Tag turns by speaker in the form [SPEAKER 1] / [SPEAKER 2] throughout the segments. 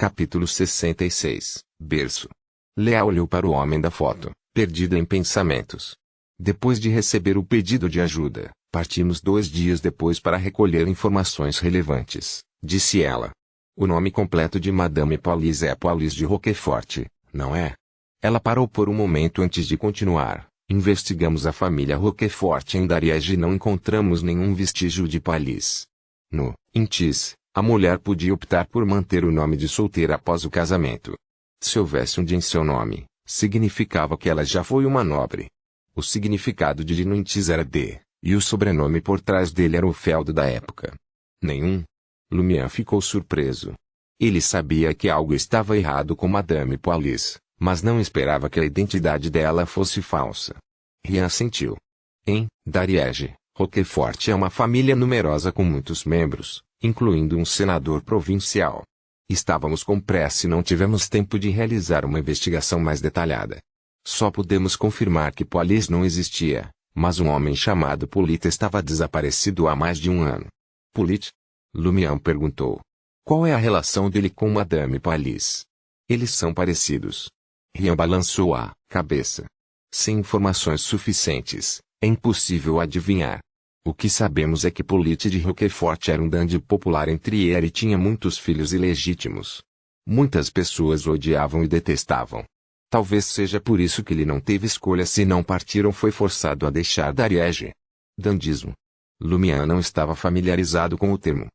[SPEAKER 1] Capítulo 66. Berço. Leah olhou para o homem da foto, perdida em pensamentos. Depois de receber o pedido de ajuda, partimos 2 dias depois para recolher informações relevantes, disse ela. O nome completo de Madame Paulis é Paulis de Roquefort, não é? Ela parou por um momento antes de continuar. Investigamos a família Roquefort em Dariège e não encontramos nenhum vestígio de Paulis. No Intis, a mulher podia optar por manter o nome de solteira após o casamento. Se houvesse um D em seu nome, significava que ela já foi uma nobre. O significado de D no Intis era D, e o sobrenome por trás dele era o feudo da época. Nenhum. Lumière ficou surpreso. Ele sabia que algo estava errado com Madame Paulis, mas não esperava que a identidade dela fosse falsa. Rian assentiu. Em Dariège, Roquefort é uma família numerosa com muitos membros, incluindo um senador provincial. Estávamos com pressa e não tivemos tempo de realizar uma investigação mais detalhada. Só pudemos confirmar que Paulis não existia, mas um homem chamado Polit estava desaparecido há mais de 1 ano. Polit? Lumière perguntou. Qual é a relação dele com Madame Paulis? Eles são parecidos. Rian balançou a cabeça. Sem informações suficientes, é impossível adivinhar. O que sabemos é que Polit de Roquefort era um dandy popular entre eles e tinha muitos filhos ilegítimos. Muitas pessoas o odiavam e detestavam. Talvez seja por isso que ele não teve escolha se não partir ou foi forçado a deixar Dariège. Dandismo. Lumière não estava familiarizado com o termo.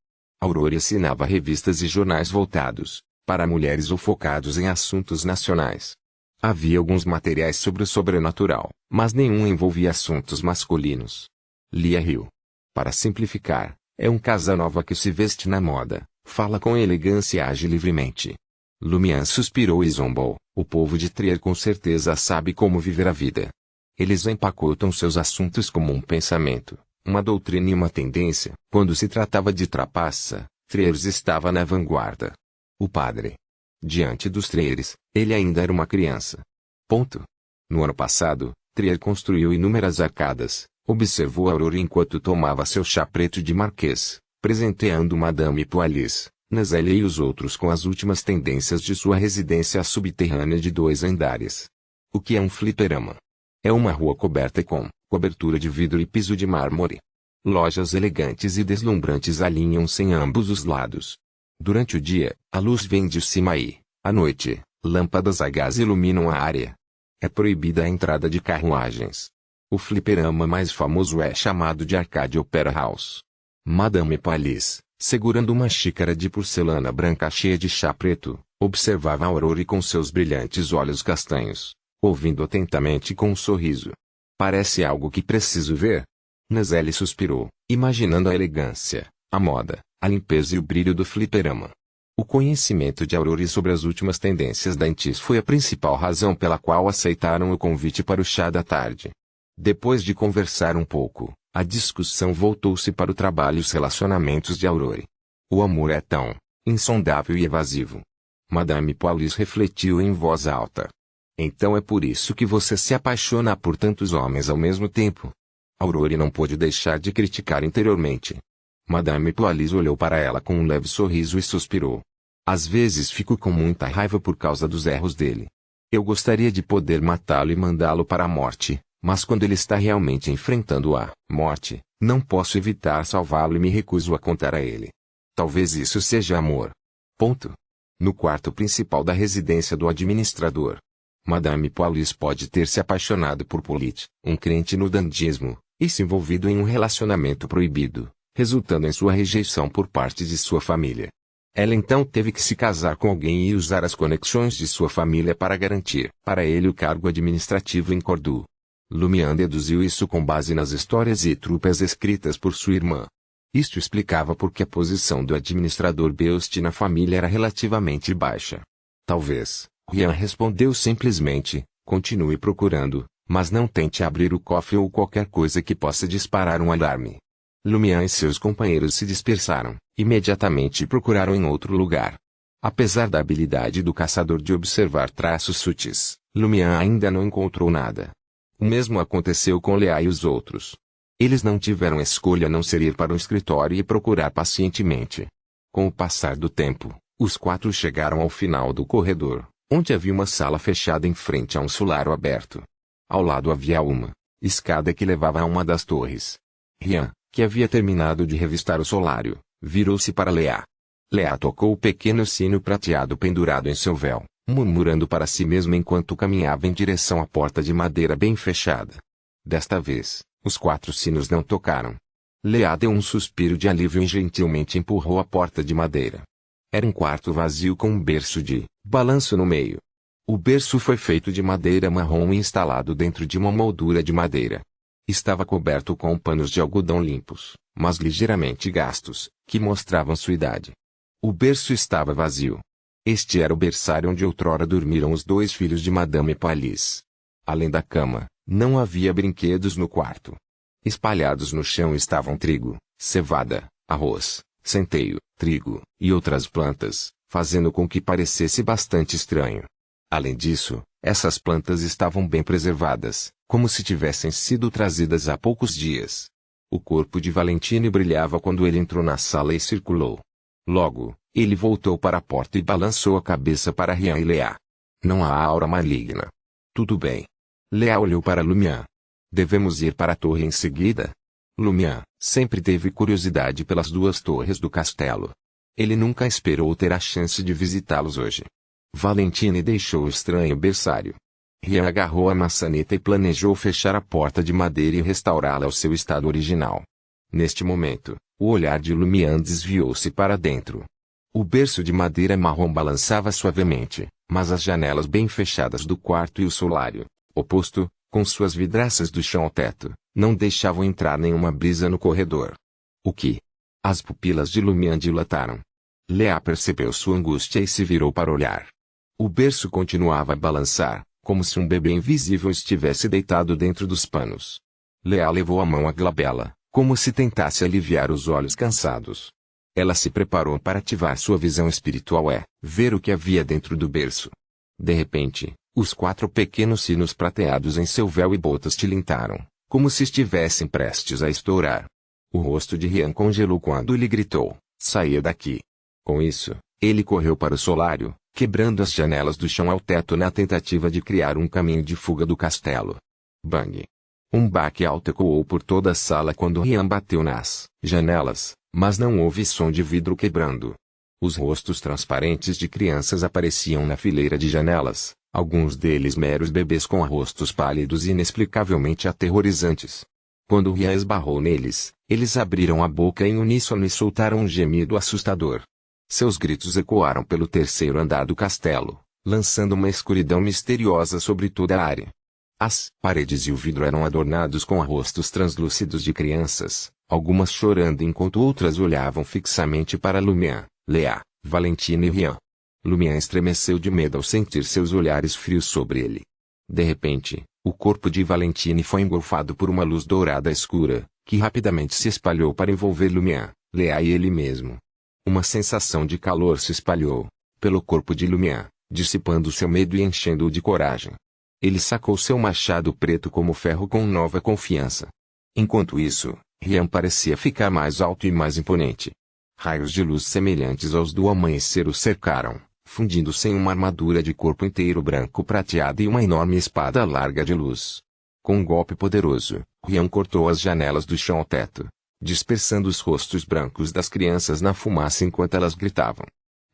[SPEAKER 1] Aurore assinava revistas e jornais voltados para mulheres ou focados em assuntos nacionais. Havia alguns materiais sobre o sobrenatural, mas nenhum envolvia assuntos masculinos. Lia riu. Para simplificar, é um Casanova que se veste na moda, fala com elegância e age livremente. Lumière suspirou e zombou. O povo de Trier com certeza sabe como viver a vida. Eles empacotam seus assuntos como um pensamento, uma doutrina e uma tendência. Quando se tratava de trapaça, Triers estava na vanguarda. O padre. Diante dos Trieres, ele ainda era uma criança. Ponto. No ano passado, Trier construiu inúmeras arcadas. Observou Aurore enquanto tomava seu chá preto de marquês, presenteando Madame Paulis, Nazélia e os outros com as últimas tendências de sua residência subterrânea de 2 andares. O que é um fliperama? É uma rua coberta com cobertura de vidro e piso de mármore. Lojas elegantes e deslumbrantes alinham-se em ambos os lados. Durante o dia, a luz vem de cima e, à noite, lâmpadas a gás iluminam a área. É proibida a entrada de carruagens. O fliperama mais famoso é chamado de Arcade Opera House. Madame Paulis, segurando uma xícara de porcelana branca cheia de chá preto, observava Aurore com seus brilhantes olhos castanhos, ouvindo atentamente com um sorriso. Parece algo que preciso ver. Nazélia suspirou, imaginando a elegância, a moda, a limpeza e o brilho do fliperama. O conhecimento de Aurore sobre as últimas tendências da Intis foi a principal razão pela qual aceitaram o convite para o chá da tarde. Depois de conversar um pouco, a discussão voltou-se para o trabalho e os relacionamentos de Aurore. O amor é tão insondável e evasivo. Madame Paulis refletiu em voz alta. Então é por isso que você se apaixona por tantos homens ao mesmo tempo? Aurore não pôde deixar de criticar interiormente. Madame Paulis olhou para ela com um leve sorriso e suspirou. Às vezes fico com muita raiva por causa dos erros dele. Eu gostaria de poder matá-lo e mandá-lo para a morte. Mas quando ele está realmente enfrentando a morte, não posso evitar salvá-lo e me recuso a contar a ele. Talvez isso seja amor. Ponto. No quarto principal da residência do administrador, Madame Paulis pode ter se apaixonado por Polit, um crente no dandismo, e se envolvido em um relacionamento proibido, resultando em sua rejeição por parte de sua família. Ela então teve que se casar com alguém e usar as conexões de sua família para garantir para ele o cargo administrativo em Cordoue. Lumière deduziu isso com base nas histórias e trupas escritas por sua irmã. Isto explicava por que a posição do administrador Beust na família era relativamente baixa. Talvez, Rian respondeu simplesmente, continue procurando, mas não tente abrir o cofre ou qualquer coisa que possa disparar um alarme. Lumière e seus companheiros se dispersaram, imediatamente e procuraram em outro lugar. Apesar da habilidade do caçador de observar traços sutis, Lumière ainda não encontrou nada. O mesmo aconteceu com Leah e os outros. Eles não tiveram escolha a não ser ir para o escritório e procurar pacientemente. Com o passar do tempo, Os quatro chegaram ao final do corredor, onde havia uma sala fechada em frente a um solário aberto. Ao lado havia uma escada que levava a uma das torres. Rian, que havia terminado de revistar o solário, virou-se para Leah. Leah tocou o pequeno sino prateado pendurado em seu véu, murmurando para si mesma enquanto caminhava em direção à porta de madeira bem fechada. Desta vez, os 4 sinos não tocaram. Leah deu um suspiro de alívio e gentilmente empurrou a porta de madeira. Era um quarto vazio com um berço de balanço no meio. O berço foi feito de madeira marrom e instalado dentro de uma moldura de madeira. Estava coberto com panos de algodão limpos, mas ligeiramente gastos, que mostravam sua idade. O berço estava vazio. Este era o berçário onde outrora dormiram os 2 filhos de Madame Palisse. Além da cama, não havia brinquedos no quarto. Espalhados no chão estavam trigo, cevada, arroz, centeio, trigo e outras plantas, fazendo com que parecesse bastante estranho. Além disso, essas plantas estavam bem preservadas, como se tivessem sido trazidas há poucos dias. O corpo de Valentine brilhava quando ele entrou na sala e circulou. Logo, ele voltou para a porta e balançou a cabeça para Rian e Leah. Não há aura maligna. Tudo bem. Leah olhou para Lumian. Devemos ir para a torre em seguida? Lumian sempre teve curiosidade pelas 2 torres do castelo. Ele nunca esperou ter a chance de visitá-los hoje. Valentine deixou o estranho berçário. Rian agarrou a maçaneta e planejou fechar a porta de madeira e restaurá-la ao seu estado original. Neste momento, o olhar de Lumian desviou-se para dentro. O berço de madeira marrom balançava suavemente, mas as janelas bem fechadas do quarto e o solário, oposto, com suas vidraças do chão ao teto, não deixavam entrar nenhuma brisa no corredor. O que? As pupilas de Lumian dilataram. Leah percebeu sua angústia e se virou para olhar. O berço continuava a balançar, como se um bebê invisível estivesse deitado dentro dos panos. Leah levou a mão à glabela, como se tentasse aliviar os olhos cansados. Ela se preparou para ativar sua visão espiritual e ver o que havia dentro do berço. De repente, os 4 pequenos sinos prateados em seu véu e botas tilintaram, como se estivessem prestes a estourar. O rosto de Rian congelou quando lhe gritou: "Saia daqui!" Com isso, ele correu para o solário, quebrando as janelas do chão ao teto na tentativa de criar um caminho de fuga do castelo. Bang! Um baque alto ecoou por toda a sala quando Rian bateu nas janelas, mas não houve som de vidro quebrando. Os rostos transparentes de crianças apareciam na fileira de janelas, alguns deles meros bebês com rostos pálidos e inexplicavelmente aterrorizantes. Quando Rian esbarrou neles, eles abriram a boca em uníssono e soltaram um gemido assustador. Seus gritos ecoaram pelo 3º andar do castelo, lançando uma escuridão misteriosa sobre toda a área. As paredes e o vidro eram adornados com rostos translúcidos de crianças, algumas chorando enquanto outras olhavam fixamente para Lumian, Leah, Valentine e Rian. Lumian estremeceu de medo ao sentir seus olhares frios sobre ele. De repente, o corpo de Valentine foi engolfado por uma luz dourada escura, que rapidamente se espalhou para envolver Lumian, Leah e ele mesmo. Uma sensação de calor se espalhou pelo corpo de Lumian, dissipando seu medo e enchendo-o de coragem. Ele sacou seu machado preto como ferro com nova confiança. Enquanto isso, Rian parecia ficar mais alto e mais imponente. Raios de luz semelhantes aos do amanhecer o cercaram, fundindo-se em uma armadura de corpo inteiro branco prateado e uma enorme espada larga de luz. Com um golpe poderoso, Rian cortou as janelas do chão ao teto, dispersando os rostos brancos das crianças na fumaça enquanto elas gritavam.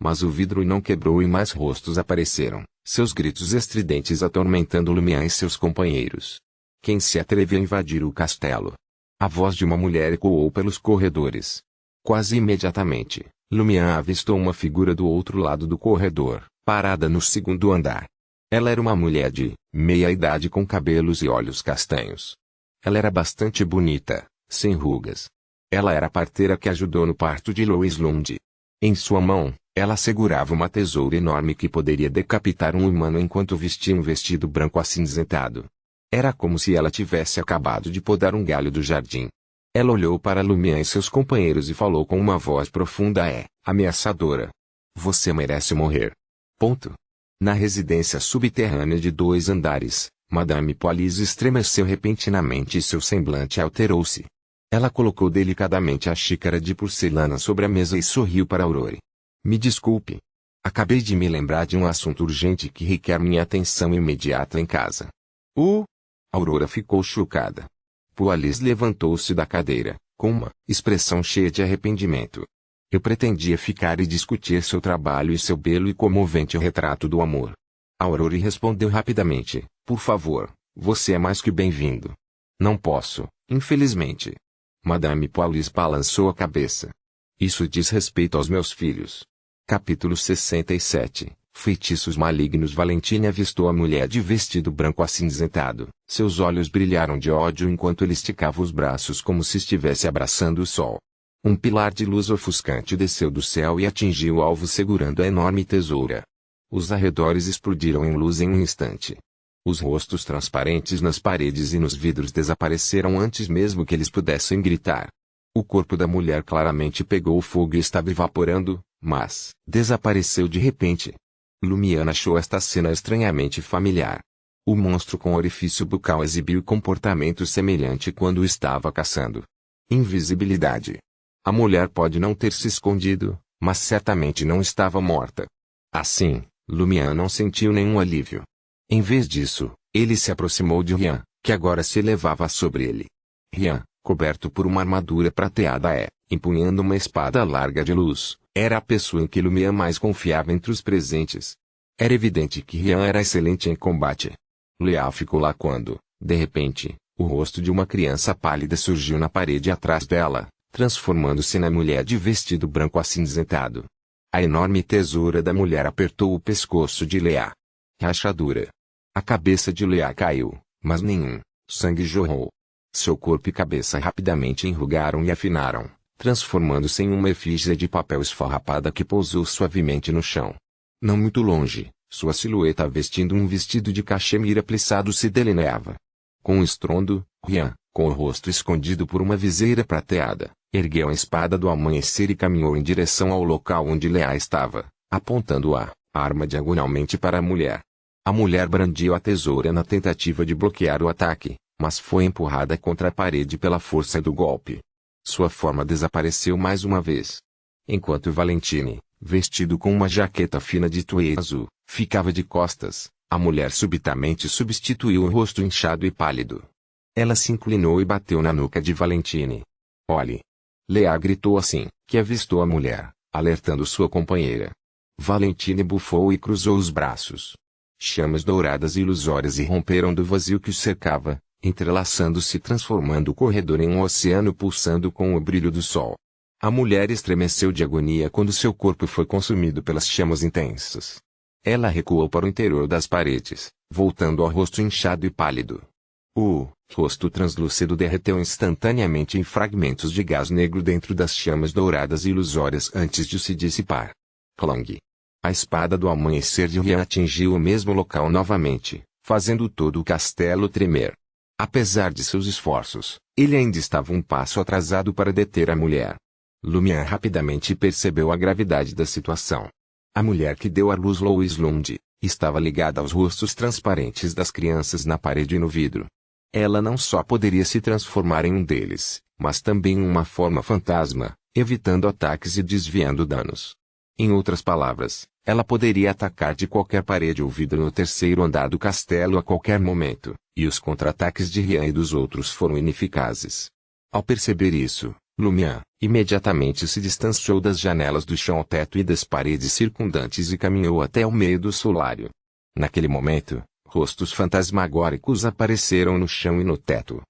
[SPEAKER 1] Mas o vidro não quebrou e mais rostos apareceram, seus gritos estridentes atormentando Lumian e seus companheiros. Quem se atreveu a invadir o castelo? A voz de uma mulher ecoou pelos corredores. Quase imediatamente, Lumian avistou uma figura do outro lado do corredor, parada no 2º andar. Ela era uma mulher de meia-idade com cabelos e olhos castanhos. Ela era bastante bonita, sem rugas. Ela era a parteira que ajudou no parto de Louis Lund. Em sua mão, ela segurava uma tesoura enorme que poderia decapitar um humano enquanto vestia um vestido branco acinzentado. Era como se ela tivesse acabado de podar um galho do jardim. Ela olhou para Lumian e seus companheiros e falou com uma voz profunda e ameaçadora: "Você merece morrer." Ponto. Na residência subterrânea de 2 andares, Madame Palisse estremeceu repentinamente e seu semblante alterou-se. Ela colocou delicadamente a xícara de porcelana sobre a mesa e sorriu para Aurore. "Me desculpe, Acabei de me lembrar de um assunto urgente que requer minha atenção imediata em casa. Aurora ficou chocada. Alice levantou-se da cadeira, com uma expressão cheia de arrependimento. Eu pretendia ficar e discutir seu trabalho e seu belo e comovente retrato do amor. Aurora respondeu rapidamente, por favor, você é mais que bem-vindo. Não posso, infelizmente. Madame Alice balançou a cabeça. Isso diz respeito aos meus filhos. Capítulo 67. Feitiços malignos. Valentine avistou a mulher de vestido branco acinzentado. Seus olhos brilharam de ódio enquanto ele esticava os braços como se estivesse abraçando o sol. Um pilar de luz ofuscante desceu do céu e atingiu o alvo segurando a enorme tesoura. Os arredores explodiram em luz em um instante. Os rostos transparentes nas paredes e nos vidros desapareceram antes mesmo que eles pudessem gritar. O corpo da mulher claramente pegou fogo e estava evaporando, mas desapareceu de repente. Lumiana achou esta cena estranhamente familiar. O monstro com orifício bucal exibiu comportamento semelhante quando estava caçando. Invisibilidade. A mulher pode não ter se escondido, mas certamente não estava morta. Assim, Lumiana não sentiu nenhum alívio. Em vez disso, ele se aproximou de Rian, que agora se elevava sobre ele. Rian, coberto por uma armadura prateada empunhando uma espada larga de luz, era a pessoa em que Lumiana mais confiava entre os presentes. Era evidente que Rian era excelente em combate. Leal ficou lá quando, de repente, o rosto de uma criança pálida surgiu na parede atrás dela, transformando-se na mulher de vestido branco acinzentado. A enorme tesoura da mulher apertou o pescoço de Leal. Rachadura. A cabeça de Leal caiu, mas nenhum sangue jorrou. Seu corpo e cabeça rapidamente enrugaram e afinaram, transformando-se em uma efígie de papel esfarrapada que pousou suavemente no chão. Não muito longe, sua silhueta vestindo um vestido de cachemira plissado se delineava. Com um estrondo, Rian, com o rosto escondido por uma viseira prateada, ergueu a espada do amanhecer e caminhou em direção ao local onde Leal estava, apontando a arma diagonalmente para a mulher. A mulher brandiu a tesoura na tentativa de bloquear o ataque, mas foi empurrada contra a parede pela força do golpe. Sua forma desapareceu mais uma vez. Enquanto Valentine, vestido com uma jaqueta fina de tweed azul, ficava de costas, a mulher subitamente substituiu o rosto inchado e pálido. Ela se inclinou e bateu na nuca de Valentine. Olhe! Leal gritou assim, que avistou a mulher, alertando sua companheira. Valentine bufou e cruzou os braços. Chamas douradas e ilusórias irromperam do vazio que o cercava, entrelaçando-se e transformando o corredor em um oceano pulsando com o brilho do sol. A mulher estremeceu de agonia quando seu corpo foi consumido pelas chamas intensas. Ela recuou para o interior das paredes, voltando ao rosto inchado e pálido. O rosto translúcido derreteu instantaneamente em fragmentos de gás negro dentro das chamas douradas e ilusórias antes de se dissipar. Clang! A espada do amanhecer de Rian atingiu o mesmo local novamente, fazendo todo o castelo tremer. Apesar de seus esforços, ele ainda estava um passo atrasado para deter a mulher. Lumian rapidamente percebeu a gravidade da situação. A mulher que deu à luz Louis Lund estava ligada aos rostos transparentes das crianças na parede e no vidro. Ela não só poderia se transformar em um deles, mas também em uma forma fantasma, evitando ataques e desviando danos. Em outras palavras, ela poderia atacar de qualquer parede ou vidro no terceiro andar do castelo a qualquer momento, e os contra-ataques de Rian e dos outros foram ineficazes. Ao perceber isso, Lumian imediatamente se distanciou das janelas do chão ao teto e das paredes circundantes e caminhou até o meio do solário. Naquele momento, rostos fantasmagóricos apareceram no chão e no teto.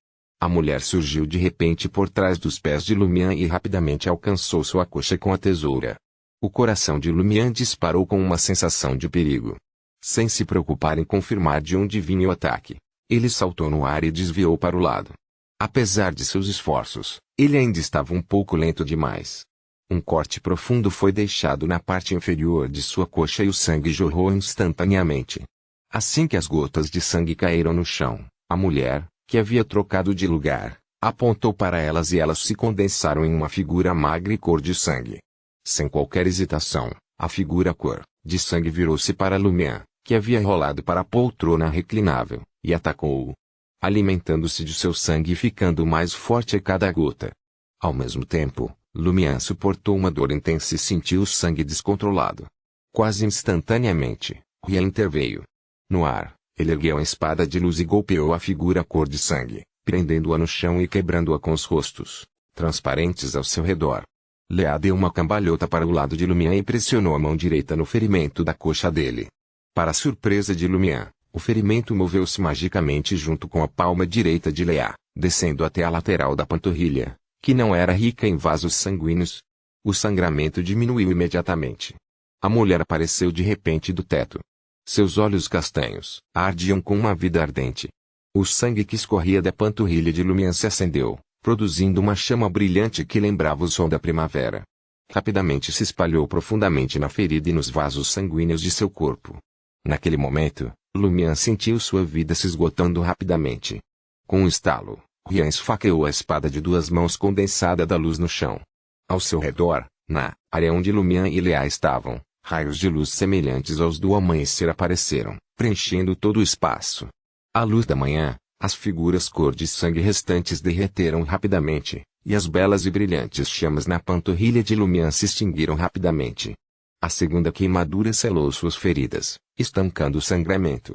[SPEAKER 1] A mulher surgiu de repente por trás dos pés de Lumian e rapidamente alcançou sua coxa com a tesoura. O coração de Lumian disparou com uma sensação de perigo. Sem se preocupar em confirmar de onde vinha o ataque, ele saltou no ar e desviou para o lado. Apesar de seus esforços, ele ainda estava um pouco lento demais. Um corte profundo foi deixado na parte inferior de sua coxa e o sangue jorrou instantaneamente. Assim que as gotas de sangue caíram no chão, a mulher, que havia trocado de lugar, apontou para elas e elas se condensaram em uma figura magra e cor de sangue. Sem qualquer hesitação, a figura cor de sangue virou-se para Lumian, que havia rolado para a poltrona reclinável, e atacou-o, alimentando-se de seu sangue e ficando mais forte a cada gota. Ao mesmo tempo, Lumian suportou uma dor intensa e sentiu o sangue descontrolado. Quase instantaneamente, Rian interveio. No ar, ele ergueu a espada de luz e golpeou a figura cor de sangue, prendendo-a no chão e quebrando-a com os rostos transparentes ao seu redor. Leá deu uma cambalhota para o lado de Lumiã e pressionou a mão direita no ferimento da coxa dele. Para a surpresa de Lumiã, o ferimento moveu-se magicamente junto com a palma direita de Leá, descendo até a lateral da panturrilha, que não era rica em vasos sanguíneos. O sangramento diminuiu imediatamente. A mulher apareceu de repente do teto. Seus olhos castanhos ardiam com uma vida ardente. O sangue que escorria da panturrilha de Lumiã se acendeu, produzindo uma chama brilhante que lembrava o sol da primavera. Rapidamente se espalhou profundamente na ferida e nos vasos sanguíneos de seu corpo. Naquele momento, Lumiã sentiu sua vida se esgotando rapidamente. Com um estalo, Rian esfaqueou a espada de duas mãos condensada da luz no chão. Ao seu redor, na área onde Lumiã e Leá estavam, raios de luz semelhantes aos do amanhecer apareceram, preenchendo todo o espaço. À luz da manhã, as figuras cor de sangue restantes derreteram rapidamente, e as belas e brilhantes chamas na panturrilha de Lumiã se extinguiram rapidamente. A segunda queimadura selou suas feridas, estancando o sangramento.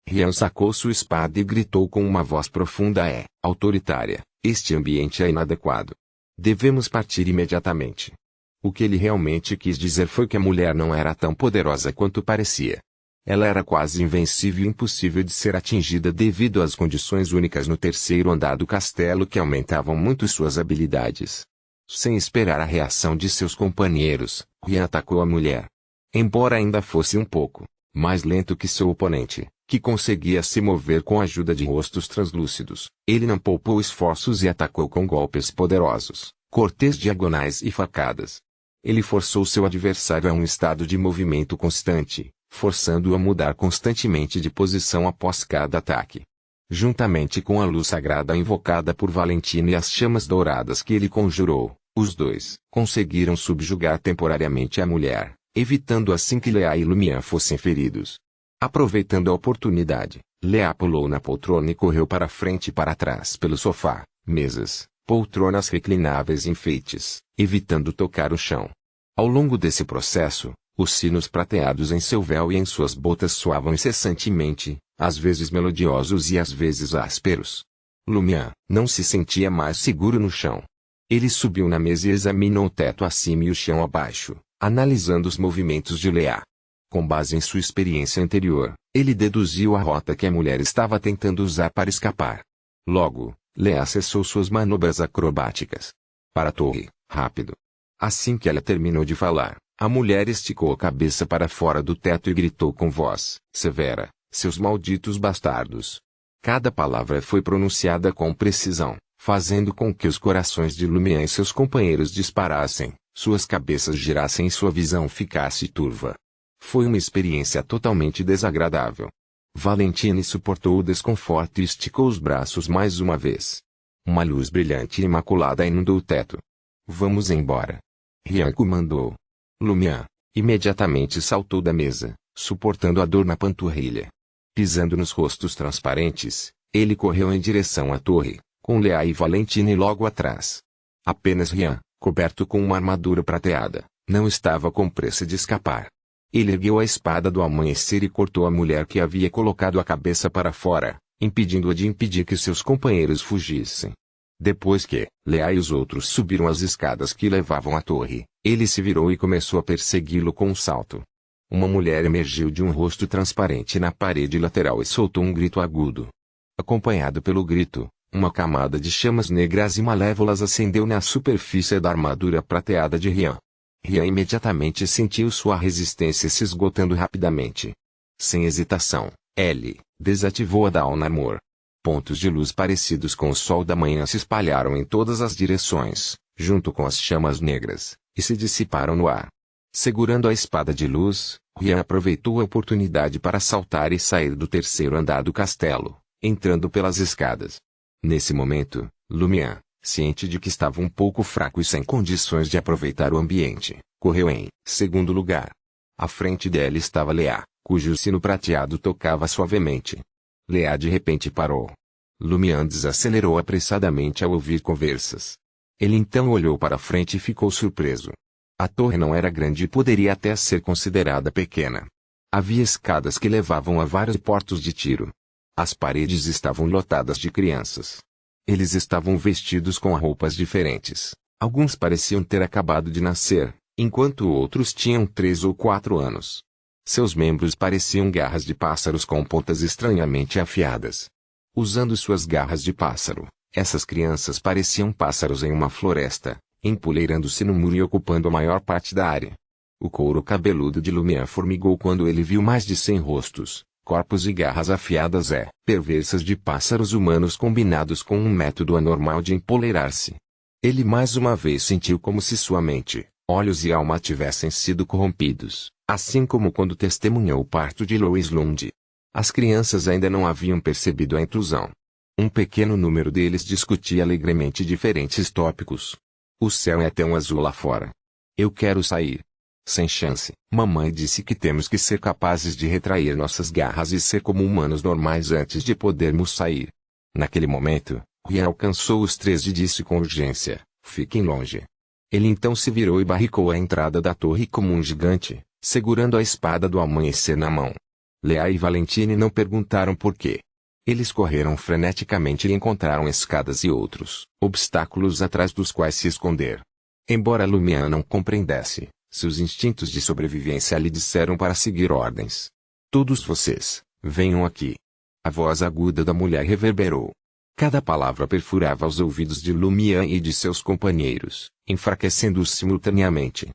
[SPEAKER 1] Rian sacou sua espada e gritou com uma voz profunda e autoritária: "Este ambiente é inadequado. Devemos partir imediatamente." O que ele realmente quis dizer foi que a mulher não era tão poderosa quanto parecia. Ela era quase invencível e impossível de ser atingida devido às condições únicas no terceiro andar do castelo que aumentavam muito suas habilidades. Sem esperar a reação de seus companheiros, Rian atacou a mulher. Embora ainda fosse um pouco mais lento que seu oponente, que conseguia se mover com a ajuda de rostos translúcidos, ele não poupou esforços e atacou com golpes poderosos, cortes diagonais e facadas. Ele forçou seu adversário a um estado de movimento constante, forçando-o a mudar constantemente de posição após cada ataque. Juntamente com a luz sagrada invocada por Valentino e as chamas douradas que ele conjurou, os dois conseguiram subjugar temporariamente a mulher, evitando assim que Leá e Lumiã fossem feridos. Aproveitando a oportunidade, Leá pulou na poltrona e correu para frente e para trás pelo sofá, mesas, poltronas reclináveis e enfeites, evitando tocar o chão. Ao longo desse processo, os sinos prateados em seu véu e em suas botas soavam incessantemente, às vezes melodiosos e às vezes ásperos. Lumiã não se sentia mais seguro no chão. Ele subiu na mesa e examinou o teto acima e o chão abaixo, analisando os movimentos de Leá. Com base em sua experiência anterior, ele deduziu a rota que a mulher estava tentando usar para escapar. Logo, Leá cessou suas manobras acrobáticas. "Para a torre, rápido." Assim que ela terminou de falar, a mulher esticou a cabeça para fora do teto e gritou com voz severa: "Seus malditos bastardos." Cada palavra foi pronunciada com precisão, fazendo com que os corações de Lumiã e seus companheiros disparassem, suas cabeças girassem e sua visão ficasse turva. Foi uma experiência totalmente desagradável. Valentine suportou o desconforto e esticou os braços mais uma vez. Uma luz brilhante e imaculada inundou o teto. "Vamos embora." Rian comandou. Lumiã imediatamente saltou da mesa, suportando a dor na panturrilha. Pisando nos rostos transparentes, ele correu em direção à torre, com Leá e Valentine logo atrás. Apenas Rian, coberto com uma armadura prateada, não estava com pressa de escapar. Ele ergueu a espada do amanhecer e cortou a mulher que havia colocado a cabeça para fora, impedindo-a de impedir que seus companheiros fugissem. Depois que Leá e os outros subiram as escadas que levavam à torre, ele se virou e começou a persegui-lo com um salto. Uma mulher emergiu de um rosto transparente na parede lateral e soltou um grito agudo. Acompanhado pelo grito, uma camada de chamas negras e malévolas acendeu na superfície da armadura prateada de Rian. Rian imediatamente sentiu sua resistência se esgotando rapidamente. Sem hesitação, ele desativou a Dawn Armor. Pontos de luz parecidos com o sol da manhã se espalharam em todas as direções, junto com as chamas negras, e se dissiparam no ar. Segurando a espada de luz, Rian aproveitou a oportunidade para saltar e sair do terceiro andar do castelo, entrando pelas escadas. Nesse momento, Lumiã, ciente de que estava um pouco fraco e sem condições de aproveitar o ambiente, correu em segundo lugar. À frente dela estava Leá, cujo sino prateado tocava suavemente. Leá de repente parou. Lumiã desacelerou apressadamente ao ouvir conversas. Ele então olhou para frente e ficou surpreso. A torre não era grande e poderia até ser considerada pequena. Havia escadas que levavam a vários portos de tiro. As paredes estavam lotadas de crianças. Eles estavam vestidos com roupas diferentes. Alguns pareciam ter acabado de nascer, enquanto outros tinham 3 ou 4 anos. Seus membros pareciam garras de pássaros com pontas estranhamente afiadas. Usando suas garras de pássaro, essas crianças pareciam pássaros em uma floresta, empoleirando-se no muro e ocupando a maior parte da área. O couro cabeludo de Lumière formigou quando ele viu mais de 100 rostos, corpos e garras afiadas perversas de pássaros humanos combinados com um método anormal de empoleirar-se. Ele mais uma vez sentiu como se sua mente, olhos e alma tivessem sido corrompidos, assim como quando testemunhou o parto de Louis Lund. As crianças ainda não haviam percebido a intrusão. Um pequeno número deles discutia alegremente diferentes tópicos. O céu é tão azul lá fora. Eu quero sair. Sem chance. Mamãe disse que temos que ser capazes de retrair nossas garras e ser como humanos normais antes de podermos sair. Naquele momento, Ryan alcançou os 3 e disse com urgência: fiquem longe. Ele então se virou e barricou a entrada da torre como um gigante, segurando a espada do amanhecer na mão. Leah e Valentine não perguntaram por quê. Eles correram freneticamente e encontraram escadas e outros obstáculos atrás dos quais se esconder. Embora Lumière não compreendesse, seus instintos de sobrevivência lhe disseram para seguir ordens. Todos vocês, venham aqui. A voz aguda da mulher reverberou. Cada palavra perfurava os ouvidos de Lumière e de seus companheiros, enfraquecendo-os simultaneamente.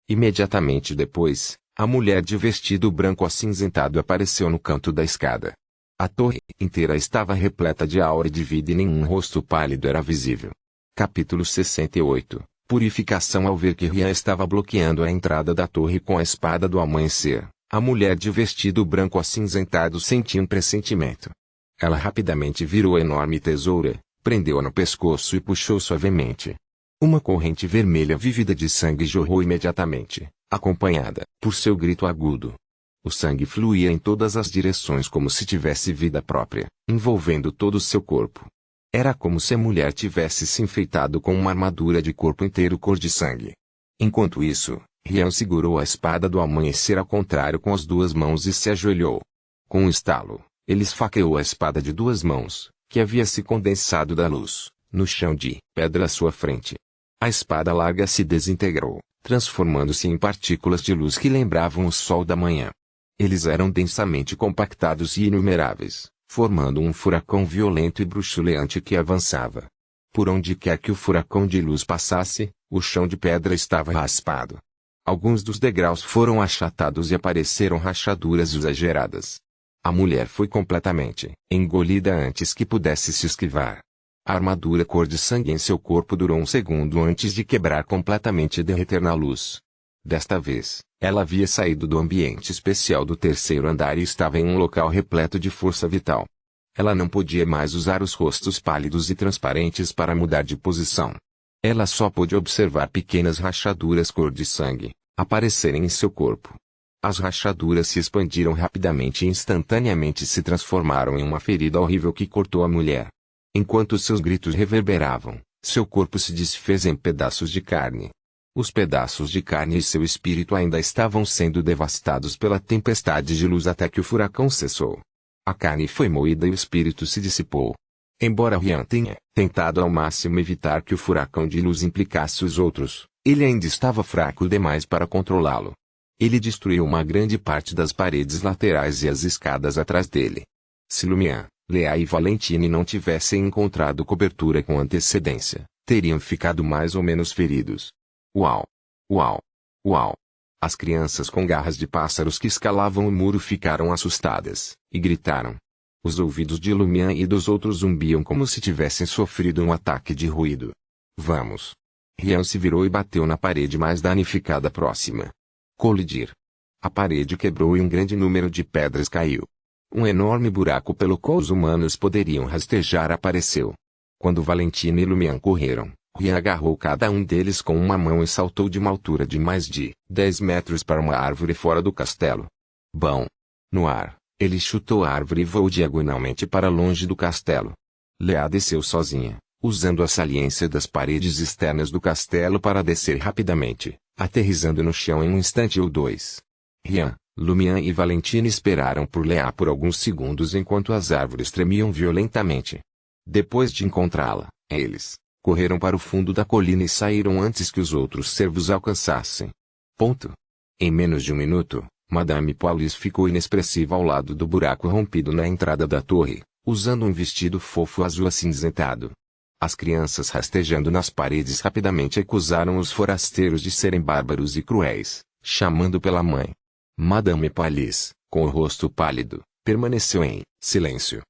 [SPEAKER 1] Imediatamente depois, a mulher de vestido branco acinzentado apareceu no canto da escada. A torre inteira estava repleta de aura de vida e nenhum rosto pálido era visível. Capítulo 68. Purificação. Ao ver que Ryan estava bloqueando a entrada da torre com a espada do amanhecer, a mulher de vestido branco acinzentado sentiu um pressentimento. Ela rapidamente virou a enorme tesoura, prendeu-a no pescoço e puxou suavemente. Uma corrente vermelha vívida de sangue jorrou imediatamente, acompanhada por seu grito agudo. O sangue fluía em todas as direções como se tivesse vida própria, envolvendo todo o seu corpo. Era como se a mulher tivesse se enfeitado com uma armadura de corpo inteiro cor de sangue. Enquanto isso, Ryan segurou a espada do amanhecer ao contrário com as 2 mãos e se ajoelhou. Com um estalo, ele esfaqueou a espada de 2 mãos, que havia se condensado da luz, no chão de pedra à sua frente. A espada larga se desintegrou, transformando-se em partículas de luz que lembravam o sol da manhã. Eles eram densamente compactados e inumeráveis, formando um furacão violento e bruxuleante que avançava. Por onde quer que o furacão de luz passasse, o chão de pedra estava raspado. Alguns dos degraus foram achatados e apareceram rachaduras exageradas. A mulher foi completamente engolida antes que pudesse se esquivar. A armadura cor de sangue em seu corpo durou um segundo antes de quebrar completamente e derreter na luz. Desta vez, ela havia saído do ambiente especial do 3º andar e estava em um local repleto de força vital. Ela não podia mais usar os rostos pálidos e transparentes para mudar de posição. Ela só pôde observar pequenas rachaduras cor de sangue aparecerem em seu corpo. As rachaduras se expandiram rapidamente e instantaneamente se transformaram em uma ferida horrível que cortou a mulher. Enquanto seus gritos reverberavam, seu corpo se desfez em pedaços de carne. Os pedaços de carne e seu espírito ainda estavam sendo devastados pela tempestade de luz até que o furacão cessou. A carne foi moída e o espírito se dissipou. Embora Ryan tenha tentado ao máximo evitar que o furacão de luz implicasse os outros, ele ainda estava fraco demais para controlá-lo. Ele destruiu uma grande parte das paredes laterais e as escadas atrás dele. Se Lumière, Leah e Valentine não tivessem encontrado cobertura com antecedência, teriam ficado mais ou menos feridos. Uau! Uau! Uau! As crianças com garras de pássaros que escalavam o muro ficaram assustadas, e gritaram. Os ouvidos de Lumière e dos outros zumbiam como se tivessem sofrido um ataque de ruído. Vamos! Ryan se virou e bateu na parede mais danificada próxima. Colidir. A parede quebrou e um grande número de pedras caiu. Um enorme buraco pelo qual os humanos poderiam rastejar apareceu. Quando Valentine e Lumière correram, Ryan agarrou cada um deles com uma mão e saltou de uma altura de mais de 10 metros para uma árvore fora do castelo. Bom! No ar, ele chutou a árvore e voou diagonalmente para longe do castelo. Leah desceu sozinha, usando a saliência das paredes externas do castelo para descer rapidamente, aterrissando no chão em um instante ou dois. Rian, Lumian e Valentine esperaram por Leah por alguns segundos enquanto as árvores tremiam violentamente. Depois de encontrá-la, eles correram para o fundo da colina e saíram antes que os outros servos alcançassem. Em menos de um minuto, Madame Paulis ficou inexpressiva ao lado do buraco rompido na entrada da torre, usando um vestido fofo azul acinzentado. As crianças rastejando nas paredes rapidamente acusaram os forasteiros de serem bárbaros e cruéis, chamando pela mãe. Madame Paulis, com o rosto pálido, permaneceu em silêncio.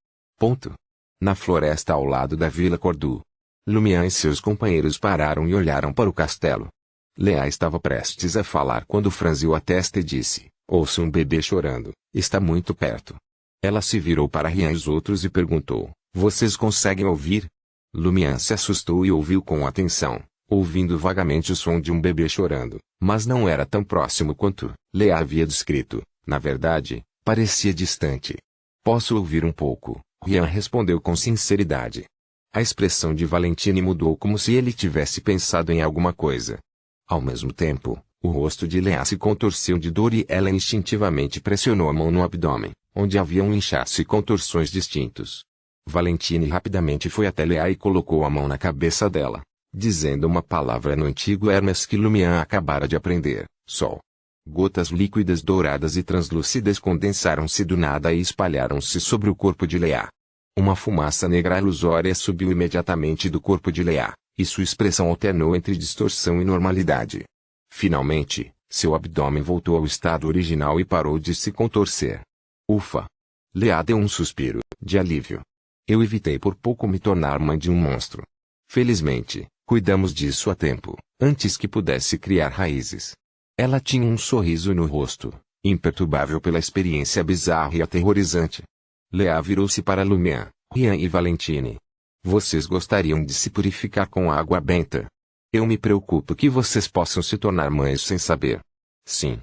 [SPEAKER 1] Na floresta ao lado da Vila Cordu, Lumian e seus companheiros pararam e olharam para o castelo. Leah estava prestes a falar quando franziu a testa e disse: "Ouço um bebê chorando, está muito perto." Ela se virou para Rian e os outros e perguntou: "Vocês conseguem ouvir?" Lumian se assustou e ouviu com atenção, ouvindo vagamente o som de um bebê chorando, mas não era tão próximo quanto Leah havia descrito. Na verdade, parecia distante. "Posso ouvir um pouco?" Rian respondeu com sinceridade. A expressão de Valentine mudou como se ele tivesse pensado em alguma coisa. Ao mesmo tempo, o rosto de Leah se contorceu de dor e ela instintivamente pressionou a mão no abdômen, onde havia um inchaço e contorções distintos. Valentine rapidamente foi até Leah e colocou a mão na cabeça dela, dizendo uma palavra no antigo Hermes que Lumian acabara de aprender: Sol. Gotas líquidas douradas e translúcidas condensaram-se do nada e espalharam-se sobre o corpo de Leah. Uma fumaça negra ilusória subiu imediatamente do corpo de Leah, e sua expressão alternou entre distorção e normalidade. Finalmente, seu abdômen voltou ao estado original e parou de se contorcer. Ufa! Leah deu um suspiro de alívio. Eu evitei por pouco me tornar mãe de um monstro. Felizmente, cuidamos disso a tempo, antes que pudesse criar raízes. Ela tinha um sorriso no rosto, imperturbável pela experiência bizarra e aterrorizante. Leah virou-se para Lumian, Rian e Valentine. Vocês gostariam de se purificar com água benta? Eu me preocupo que vocês possam se tornar mães sem saber. Sim.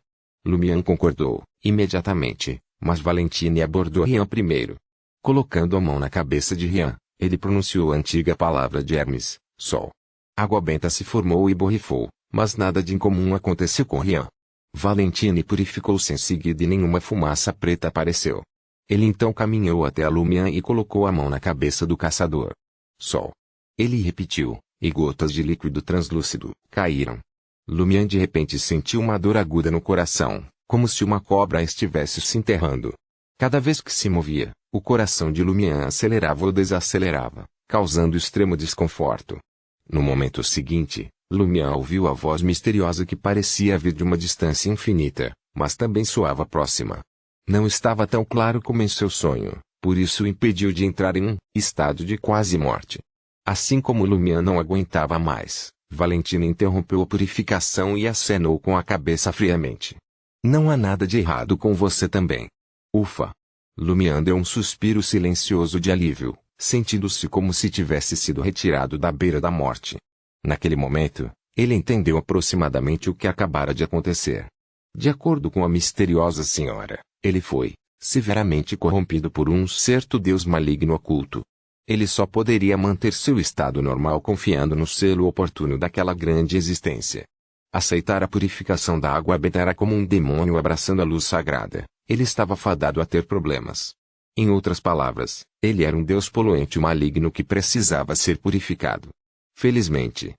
[SPEAKER 1] Lumian concordou, imediatamente, mas Valentine abordou Rian primeiro. Colocando a mão na cabeça de Rian, ele pronunciou a antiga palavra de Hermes, Sol. Água benta se formou e borrifou, mas nada de incomum aconteceu com Rian. Valentine purificou-se em seguida e nenhuma fumaça preta apareceu. Ele então caminhou até a Lumian e colocou a mão na cabeça do caçador. Sol. Ele repetiu, e gotas de líquido translúcido caíram. Lumian de repente sentiu uma dor aguda no coração, como se uma cobra estivesse se enterrando. Cada vez que se movia, o coração de Lumian acelerava ou desacelerava, causando extremo desconforto. No momento seguinte, Lumian ouviu a voz misteriosa que parecia vir de uma distância infinita, mas também soava próxima. Não estava tão claro como em seu sonho, por isso o impediu de entrar em um estado de quase morte. Assim como Lumian não aguentava mais, Valentine interrompeu a purificação e acenou com a cabeça friamente. Não há nada de errado com você também. Ufa! Lumian deu um suspiro silencioso de alívio, sentindo-se como se tivesse sido retirado da beira da morte. Naquele momento, ele entendeu aproximadamente o que acabara de acontecer. De acordo com a misteriosa senhora, ele foi severamente corrompido por um certo deus maligno oculto. Ele só poderia manter seu estado normal confiando no selo oportuno daquela grande existência. Aceitar a purificação da água benta era como um demônio abraçando a luz sagrada. Ele estava fadado a ter problemas. Em outras palavras, ele era um deus poluente maligno que precisava ser purificado. Felizmente,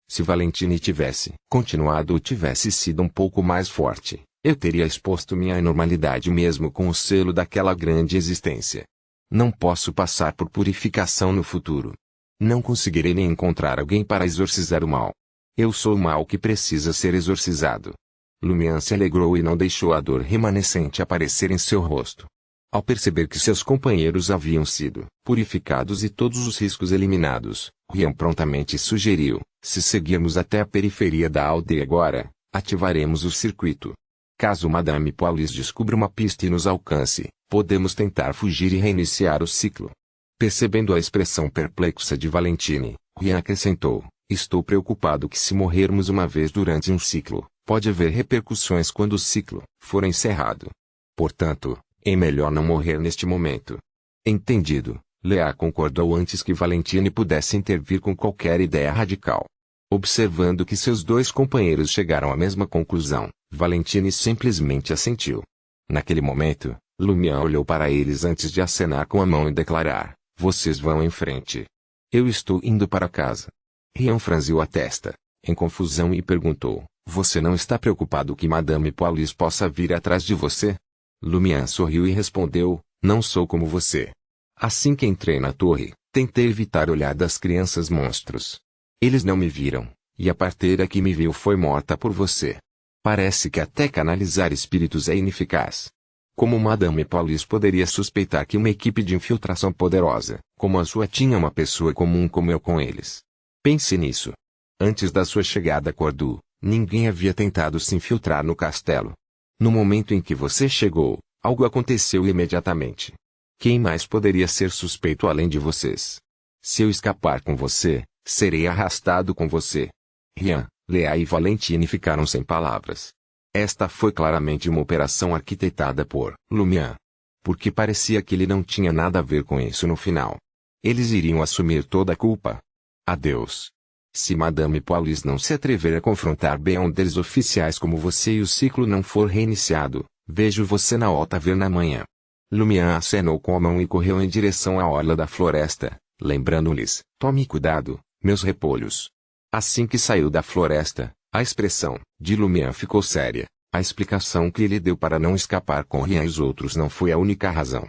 [SPEAKER 1] se Valentine tivesse continuado ou tivesse sido um pouco mais forte, eu teria exposto minha anormalidade mesmo com o selo daquela grande existência. Não posso passar por purificação no futuro. Não conseguirei nem encontrar alguém para exorcizar o mal. Eu sou o mal que precisa ser exorcizado. Lumian se alegrou e não deixou a dor remanescente aparecer em seu rosto. Ao perceber que seus companheiros haviam sido purificados e todos os riscos eliminados, Rian prontamente sugeriu: se seguirmos até a periferia da aldeia agora, ativaremos o circuito. Caso Madame Paulis descubra uma pista e nos alcance, podemos tentar fugir e reiniciar o ciclo. Percebendo a expressão perplexa de Valentine, Rian acrescentou: estou preocupado que se morrermos uma vez durante um ciclo, pode haver repercussões quando o ciclo for encerrado. Portanto, é melhor não morrer neste momento. Entendido, Leah concordou antes que Valentine pudesse intervir com qualquer ideia radical. Observando que seus dois companheiros chegaram à mesma conclusão, Valentine simplesmente assentiu. Naquele momento, Lumière olhou para eles antes de acenar com a mão e declarar: vocês vão em frente. Eu estou indo para casa. Rian franziu a testa, em confusão, e perguntou: você não está preocupado que Madame Paulis possa vir atrás de você? Lumière sorriu e respondeu: não sou como você. Assim que entrei na torre, tentei evitar o olhar das crianças monstros. Eles não me viram, e a parteira que me viu foi morta por você. Parece que até canalizar espíritos é ineficaz. Como Madame Paulis poderia suspeitar que uma equipe de infiltração poderosa, como a sua, tinha uma pessoa comum como eu com eles? Pense nisso. Antes da sua chegada a Cordu, ninguém havia tentado se infiltrar no castelo. No momento em que você chegou, algo aconteceu imediatamente. Quem mais poderia ser suspeito além de vocês? Se eu escapar com você, serei arrastado com você. Rian, Lea e Valentine ficaram sem palavras. Esta foi claramente uma operação arquitetada por Lumière. Porque parecia que ele não tinha nada a ver com isso no final. Eles iriam assumir toda a culpa. Adeus. Se Madame Paulis não se atrever a confrontar bem um deles oficiais como você e o ciclo não for reiniciado, vejo você na Taverna amanhã. Lumière acenou com a mão e correu em direção à orla da floresta, lembrando-lhes: tome cuidado, meus repolhos. Assim que saiu da floresta, a expressão de Lumière ficou séria. A explicação que ele deu para não escapar com Rian e os outros não foi a única razão.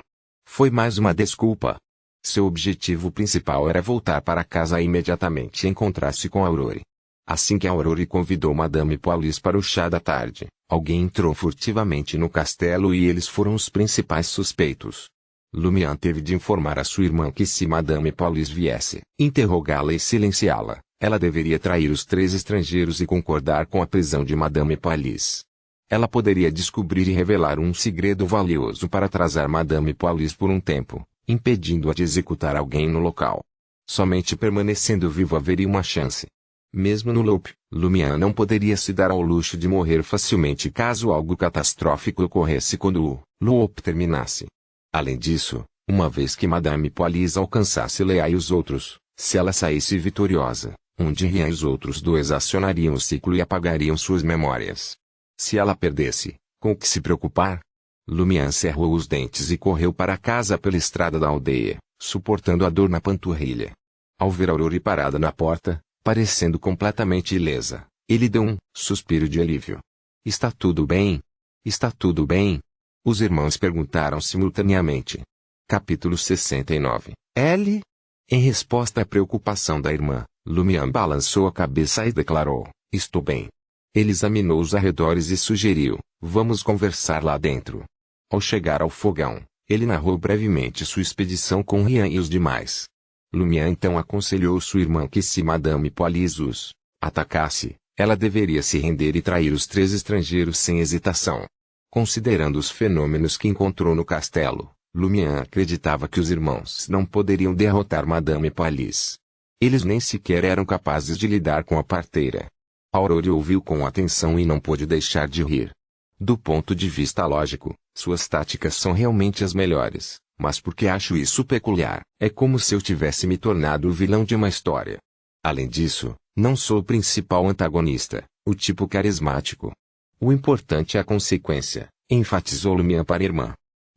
[SPEAKER 1] Foi mais uma desculpa. Seu objetivo principal era voltar para casa imediatamente e encontrar-se com Aurore. Assim que Aurore convidou Madame Paulis para o chá da tarde, alguém entrou furtivamente no castelo e eles foram os principais suspeitos. Lumière teve de informar a sua irmã que se Madame Paulis viesse interrogá-la e silenciá-la, ela deveria trair os 3 estrangeiros e concordar com a prisão de Madame Paulis. Ela poderia descobrir e revelar um segredo valioso para atrasar Madame Paulis por um tempo, impedindo-a de executar alguém no local. Somente permanecendo vivo haveria uma chance. Mesmo no loop, Lumière não poderia se dar ao luxo de morrer facilmente caso algo catastrófico ocorresse quando o loop terminasse. Além disso, uma vez que Madame Paulis alcançasse Lea e os outros, se ela saísse vitoriosa, um de Rian e os outros 2 acionariam o ciclo e apagariam suas memórias. Se ela perdesse, com o que se preocupar? Lumière cerrou os dentes e correu para casa pela estrada da aldeia, suportando a dor na panturrilha. Ao ver Aurore parada na porta, parecendo completamente ilesa, ele deu um suspiro de alívio. Está tudo bem? Está tudo bem? Os irmãos perguntaram simultaneamente. Capítulo 69. L. Em resposta à preocupação da irmã, Lumière balançou a cabeça e declarou: estou bem. Ele examinou os arredores e sugeriu: vamos conversar lá dentro. Ao chegar ao fogão, ele narrou brevemente sua expedição com Rian e os demais. Lumière então aconselhou sua irmã que se Madame Paulis os atacasse, ela deveria se render e trair os 3 estrangeiros sem hesitação. Considerando os fenômenos que encontrou no castelo, Lumière acreditava que os irmãos não poderiam derrotar Madame Paulis. Eles nem sequer eram capazes de lidar com a parteira. Aurore ouviu com atenção e não pôde deixar de rir. Do ponto de vista lógico, suas táticas são realmente as melhores, mas porque acho isso peculiar, é como se eu tivesse me tornado o vilão de uma história. Além disso, não sou o principal antagonista, o tipo carismático. O importante é a consequência, enfatizou Lumière para a irmã.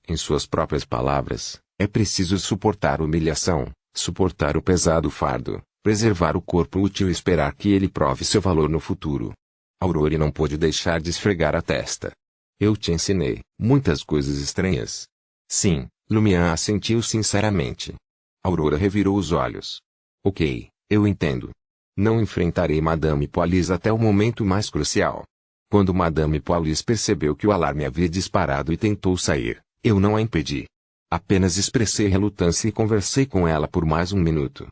[SPEAKER 1] Em suas próprias palavras, é preciso suportar humilhação, suportar o pesado fardo, preservar o corpo útil e esperar que ele prove seu valor no futuro. Aurore não pôde deixar de esfregar a testa. Eu te ensinei muitas coisas estranhas. Sim, Lumière assentiu sinceramente. Aurora revirou os olhos. Ok, eu entendo. Não enfrentarei Madame Paulis até o momento mais crucial. Quando Madame Paulis percebeu que o alarme havia disparado e tentou sair, eu não a impedi. Apenas expressei relutância e conversei com ela por mais um minuto.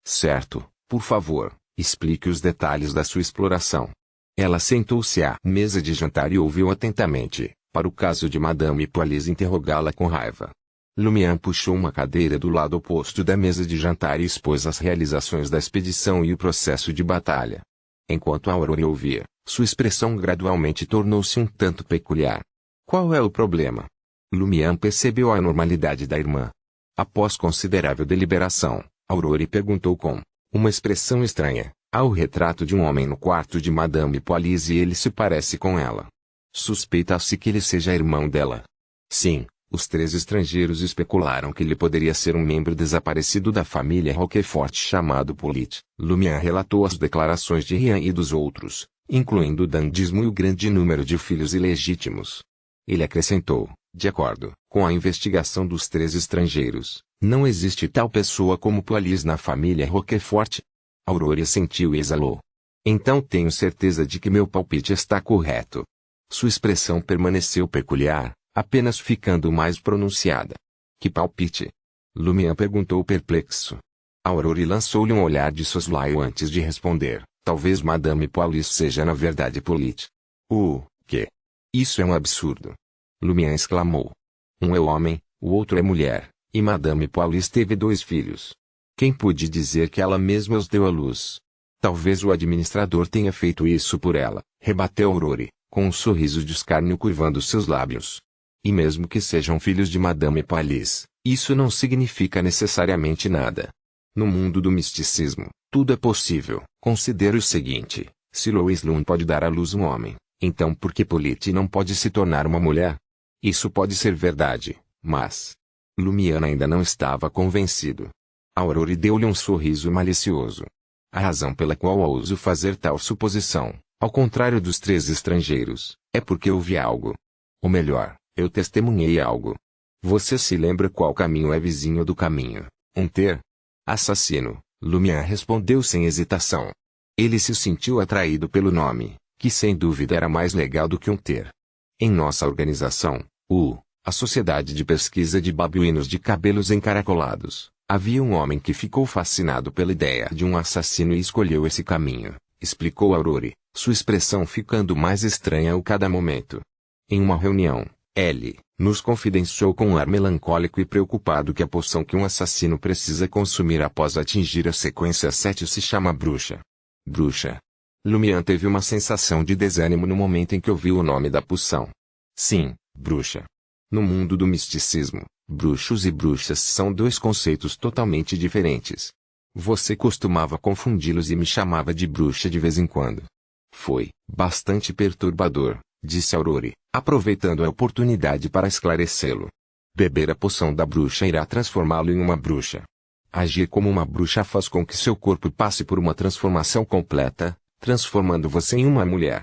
[SPEAKER 1] Certo, por favor, explique os detalhes da sua exploração. Ela sentou-se à mesa de jantar e ouviu atentamente, para o caso de Madame Paulis interrogá-la com raiva. Lumière puxou uma cadeira do lado oposto da mesa de jantar e expôs as realizações da expedição e o processo de batalha. Enquanto Aurore ouvia, sua expressão gradualmente tornou-se um tanto peculiar. Qual é o problema? Lumière percebeu a anormalidade da irmã. Após considerável deliberação, Aurore perguntou com uma expressão estranha: Há o retrato de um homem no quarto de Madame Police e ele se parece com ela. Suspeita-se que ele seja irmão dela. Sim, os 3 estrangeiros especularam que ele poderia ser um membro desaparecido da família Roquefort chamado Polit. Lumière relatou as declarações de Rian e dos outros, incluindo o dandismo e o grande número de filhos ilegítimos. Ele acrescentou, de acordo com a investigação dos 3 estrangeiros, não existe tal pessoa como Police na família Roquefort. Aurore sentiu e exalou. Então tenho certeza de que meu palpite está correto. Sua expressão permaneceu peculiar, apenas ficando mais pronunciada. Que palpite? Lumière perguntou perplexo. Aurore lançou-lhe um olhar de soslaio antes de responder. Talvez Madame Police seja na verdade Polit. Que? Isso é um absurdo. Lumière exclamou. Um é homem, o outro é mulher, e Madame Police teve 2 filhos. Quem pôde dizer que ela mesma os deu à luz? Talvez o administrador tenha feito isso por ela, rebateu Aurore, com um sorriso de escárnio curvando seus lábios. E mesmo que sejam filhos de Madame Police, isso não significa necessariamente nada. No mundo do misticismo, tudo é possível. Considere o seguinte, se Lois Lune pode dar à luz um homem, então por que Polit não pode se tornar uma mulher? Isso pode ser verdade, mas... Lumière ainda não estava convencido. Aurore deu-lhe um sorriso malicioso. A razão pela qual ouso fazer tal suposição, ao contrário dos 3 estrangeiros, é porque eu vi algo. Ou melhor, eu testemunhei algo. Você se lembra qual caminho é vizinho do caminho? Um ter? Assassino, Lumière respondeu sem hesitação. Ele se sentiu atraído pelo nome, que sem dúvida era mais legal do que um ter. Em nossa organização, a Sociedade de Pesquisa de Babuínos de Cabelos Encaracolados, havia um homem que ficou fascinado pela ideia de um assassino e escolheu esse caminho, explicou Aurore, sua expressão ficando mais estranha a cada momento. Em uma reunião, ele nos confidenciou com um ar melancólico e preocupado que a poção que um assassino precisa consumir após atingir a sequência 7 se chama bruxa. Bruxa. Lumière teve uma sensação de desânimo no momento em que ouviu o nome da poção. Sim, bruxa. No mundo do misticismo, bruxos e bruxas são 2 conceitos totalmente diferentes. Você costumava confundi-los e me chamava de bruxa de vez em quando. Foi bastante perturbador, disse Aurore, aproveitando a oportunidade para esclarecê-lo. Beber a poção da bruxa irá transformá-lo em uma bruxa. Agir como uma bruxa faz com que seu corpo passe por uma transformação completa, transformando você em uma mulher.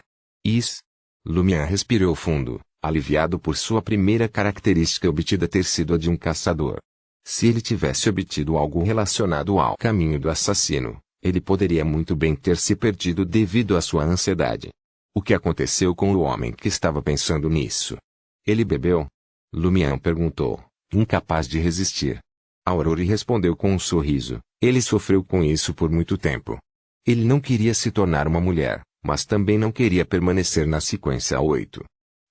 [SPEAKER 1] Lumière respirou fundo, aliviado por sua primeira característica obtida ter sido a de um caçador. Se ele tivesse obtido algo relacionado ao caminho do assassino, ele poderia muito bem ter se perdido devido à sua ansiedade. O que aconteceu com o homem que estava pensando nisso? Ele bebeu? Lumière perguntou, incapaz de resistir. Aurore respondeu com um sorriso. Ele sofreu com isso por muito tempo. Ele não queria se tornar uma mulher, mas também não queria permanecer na sequência 8.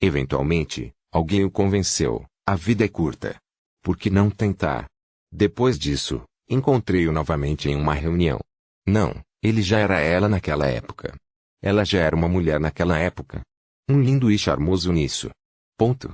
[SPEAKER 1] Eventualmente, alguém o convenceu. A vida é curta. Por que não tentar? Depois disso, encontrei-o novamente em uma reunião. Não, ele já era ela naquela época. Ela já era uma mulher naquela época. Um lindo e charmoso nisso. Ponto.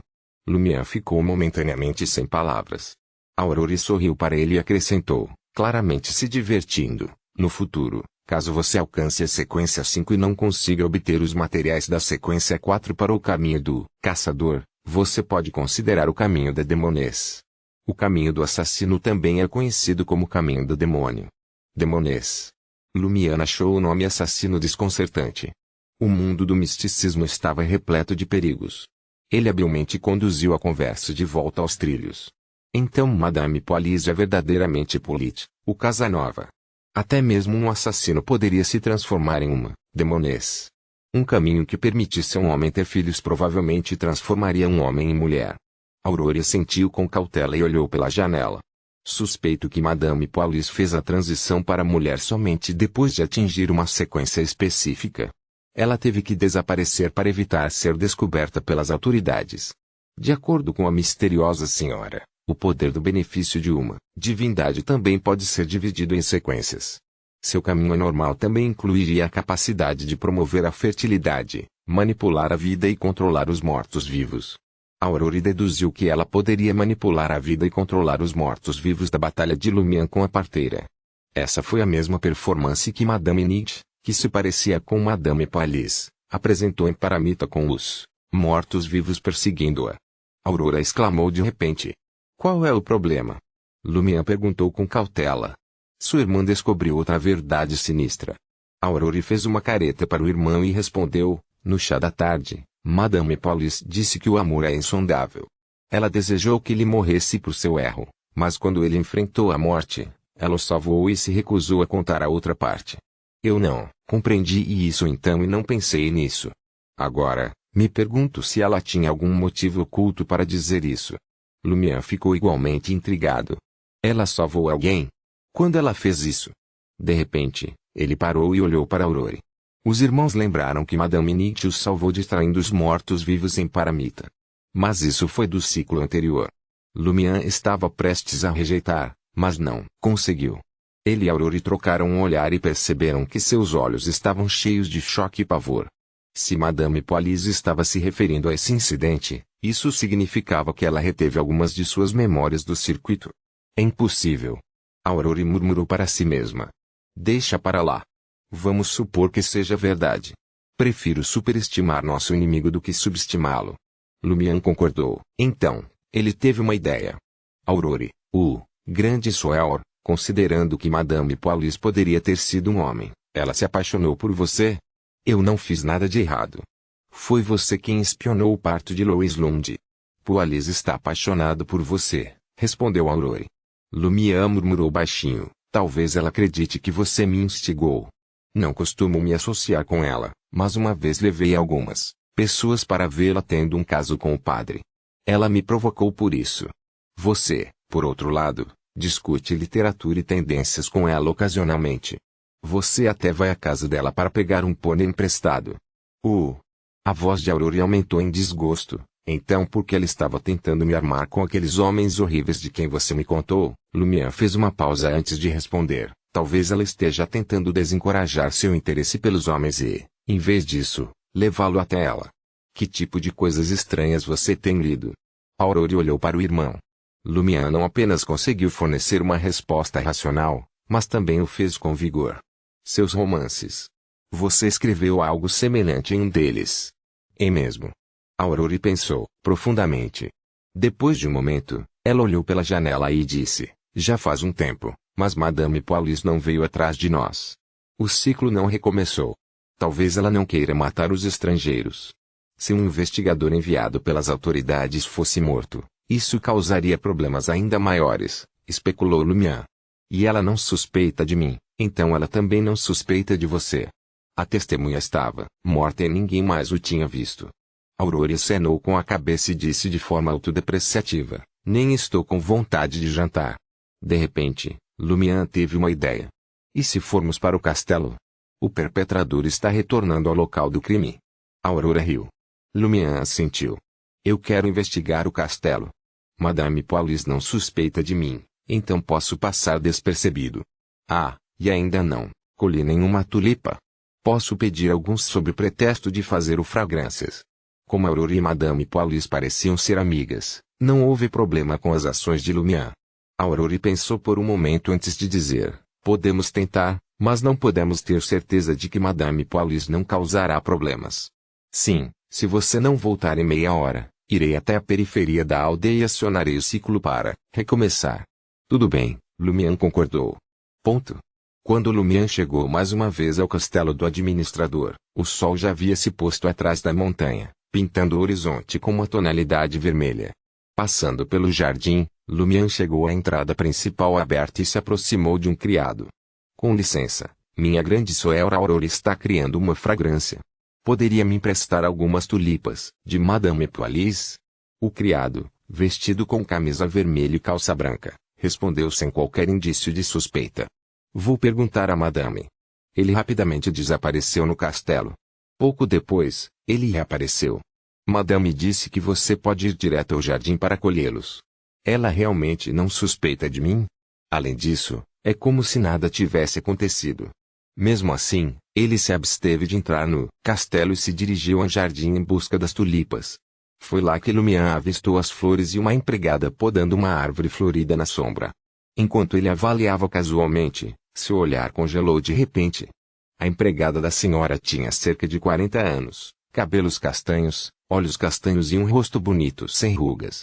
[SPEAKER 1] Lumière ficou momentaneamente sem palavras. Aurore sorriu para ele e acrescentou, claramente se divertindo. No futuro, caso você alcance a sequência 5 e não consiga obter os materiais da sequência 4 para o caminho do caçador, você pode considerar o caminho da demonês. O caminho do assassino também é conhecido como caminho do demônio. Demonês. Lumière achou o nome assassino desconcertante. O mundo do misticismo estava repleto de perigos. Ele habilmente conduziu a conversa de volta aos trilhos. Então Madame Police é verdadeiramente Polit, o Casanova. Até mesmo um assassino poderia se transformar em uma demonês. Um caminho que permitisse a um homem ter filhos provavelmente transformaria um homem em mulher. Aurore sentiu com cautela e olhou pela janela. Suspeito que Madame Police fez a transição para mulher somente depois de atingir uma sequência específica. Ela teve que desaparecer para evitar ser descoberta pelas autoridades. De acordo com a misteriosa senhora, o poder do benefício de uma divindade também pode ser dividido em sequências. Seu caminho anormal também incluiria a capacidade de promover a fertilidade, manipular a vida e controlar os mortos-vivos. Aurore deduziu que ela poderia manipular a vida e controlar os mortos-vivos da Batalha de Lumière com a parteira. Essa foi a mesma performance que Madame Nietzsche, que se parecia com Madame Paulis, apresentou em Paramita com os mortos-vivos perseguindo-a. Aurora exclamou de repente. Qual é o problema? Lumière perguntou com cautela. Sua irmã descobriu outra verdade sinistra. Aurora fez uma careta para o irmão e respondeu, no chá da tarde, Madame Paulis disse que o amor é insondável. Ela desejou que ele morresse por seu erro, mas quando ele enfrentou a morte, ela o salvou e se recusou a contar a outra parte. Eu não compreendi isso então e não pensei nisso. Agora, me pergunto se ela tinha algum motivo oculto para dizer isso. Lumière ficou igualmente intrigado. Ela salvou alguém? Quando ela fez isso? De repente, ele parou e olhou para Aurore. Os irmãos lembraram que Madame Nietzsche os salvou distraindo os mortos-vivos em Paramita. Mas isso foi do ciclo anterior. Lumière estava prestes a rejeitar, mas não conseguiu. Ele e Aurore trocaram um olhar e perceberam que seus olhos estavam cheios de choque e pavor. Se Madame Paulis estava se referindo a esse incidente, isso significava que ela reteve algumas de suas memórias do circuito. É impossível. Aurore murmurou para si mesma. Deixa para lá. Vamos supor que seja verdade. Prefiro superestimar nosso inimigo do que subestimá-lo. Lumière concordou. Então, ele teve uma ideia. Aurore, o grande Soeur, considerando que Madame Paulis poderia ter sido um homem, ela se apaixonou por você? Eu não fiz nada de errado. Foi você quem espionou o parto de Louis Lund. Paulis está apaixonado por você, respondeu Aurore. Lumière murmurou baixinho. Talvez ela acredite que você me instigou. Não costumo me associar com ela, mas uma vez levei algumas pessoas para vê-la tendo um caso com o padre. Ela me provocou por isso. Você, por outro lado, discute literatura e tendências com ela ocasionalmente. Você até vai à casa dela para pegar um pônei emprestado. A voz de Aurore aumentou em desgosto. Então por que ela estava tentando me armar com aqueles homens horríveis de quem você me contou? Lumière fez uma pausa antes de responder. Talvez ela esteja tentando desencorajar seu interesse pelos homens e, em vez disso, levá-lo até ela. Que tipo de coisas estranhas você tem lido? Aurore olhou para o irmão. Lumière não apenas conseguiu fornecer uma resposta racional, mas também o fez com vigor. Seus romances. Você escreveu algo semelhante em um deles. É mesmo? Aurore pensou profundamente. Depois de um momento, ela olhou pela janela e disse, já faz um tempo, mas Madame Paulis não veio atrás de nós. O ciclo não recomeçou. Talvez ela não queira matar os estrangeiros. Se um investigador enviado pelas autoridades fosse morto, isso causaria problemas ainda maiores, especulou Lumière. E ela não suspeita de mim, então ela também não suspeita de você. A testemunha estava morta e ninguém mais o tinha visto. Aurore acenou com a cabeça e disse de forma autodepreciativa, nem estou com vontade de jantar. De repente, Lumière teve uma ideia. E se formos para o castelo? O perpetrador está retornando ao local do crime. Aurora riu. Lumière assentiu. Eu quero investigar o castelo. Madame Paulis não suspeita de mim, então posso passar despercebido. Ah, e ainda não colhi nenhuma tulipa. Posso pedir alguns sob pretexto de fazer o fragrâncias. Como Aurore e Madame Paulis pareciam ser amigas, não houve problema com as ações de Lumière. Aurore pensou por um momento antes de dizer, podemos tentar, mas não podemos ter certeza de que Madame Paulis não causará problemas. Sim, se você não voltar em meia hora, irei até a periferia da aldeia e acionarei o ciclo para recomeçar. Tudo bem, Lumière concordou. Ponto. Quando Lumière chegou mais uma vez ao castelo do administrador, o sol já havia se posto atrás da montanha, pintando o horizonte com uma tonalidade vermelha. Passando pelo jardim, Lumière chegou à entrada principal aberta e se aproximou de um criado. Com licença, minha grande Soeur Aurore está criando uma fragrância. Poderia me emprestar algumas tulipas, de Madame Paulis? O criado, vestido com camisa vermelha e calça branca, respondeu sem qualquer indício de suspeita. Vou perguntar a Madame. Ele rapidamente desapareceu no castelo. Pouco depois, ele reapareceu. Madame disse que você pode ir direto ao jardim para colhê-los. Ela realmente não suspeita de mim? Além disso, é como se nada tivesse acontecido. Mesmo assim, ele se absteve de entrar no castelo e se dirigiu ao jardim em busca das tulipas. Foi lá que Lumière avistou as flores e uma empregada podando uma árvore florida na sombra. Enquanto ele avaliava casualmente, seu olhar congelou de repente. A empregada da senhora tinha cerca de 40 anos, cabelos castanhos, olhos castanhos e um rosto bonito sem rugas.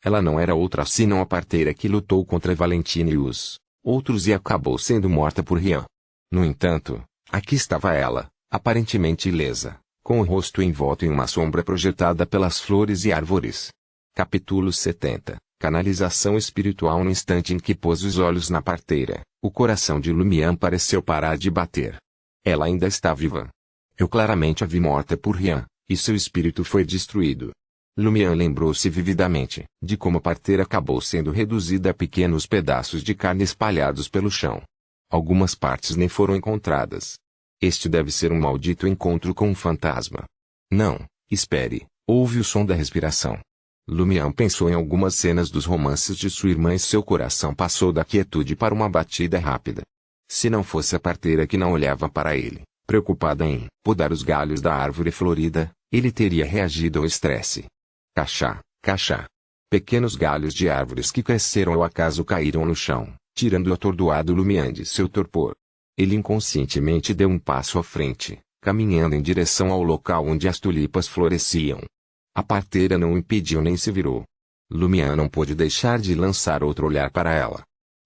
[SPEAKER 1] Ela não era outra senão a parteira que lutou contra Valentine e os outros e acabou sendo morta por Rian. No entanto, aqui estava ela, aparentemente ilesa, com o rosto envolto em uma sombra projetada pelas flores e árvores. Capítulo 70. Canalização espiritual. No instante em que pôs os olhos na parteira, o coração de Lumian pareceu parar de bater. Ela ainda está viva. Eu claramente a vi morta por Rian, e seu espírito foi destruído. Lumian lembrou-se vividamente de como a parteira acabou sendo reduzida a pequenos pedaços de carne espalhados pelo chão. Algumas partes nem foram encontradas. Este deve ser um maldito encontro com um fantasma. Não, espere, ouve o som da respiração. Lumian pensou em algumas cenas dos romances de sua irmã e seu coração passou da quietude para uma batida rápida. Se não fosse a parteira que não olhava para ele, preocupada em podar os galhos da árvore florida, ele teria reagido ao estresse. Cachá, cachá. Pequenos galhos de árvores que cresceram ao acaso caíram no chão, tirando o atordoado Lumian de seu torpor. Ele inconscientemente deu um passo à frente, caminhando em direção ao local onde as tulipas floresciam. A parteira não o impediu nem se virou. Lumian não pôde deixar de lançar outro olhar para ela.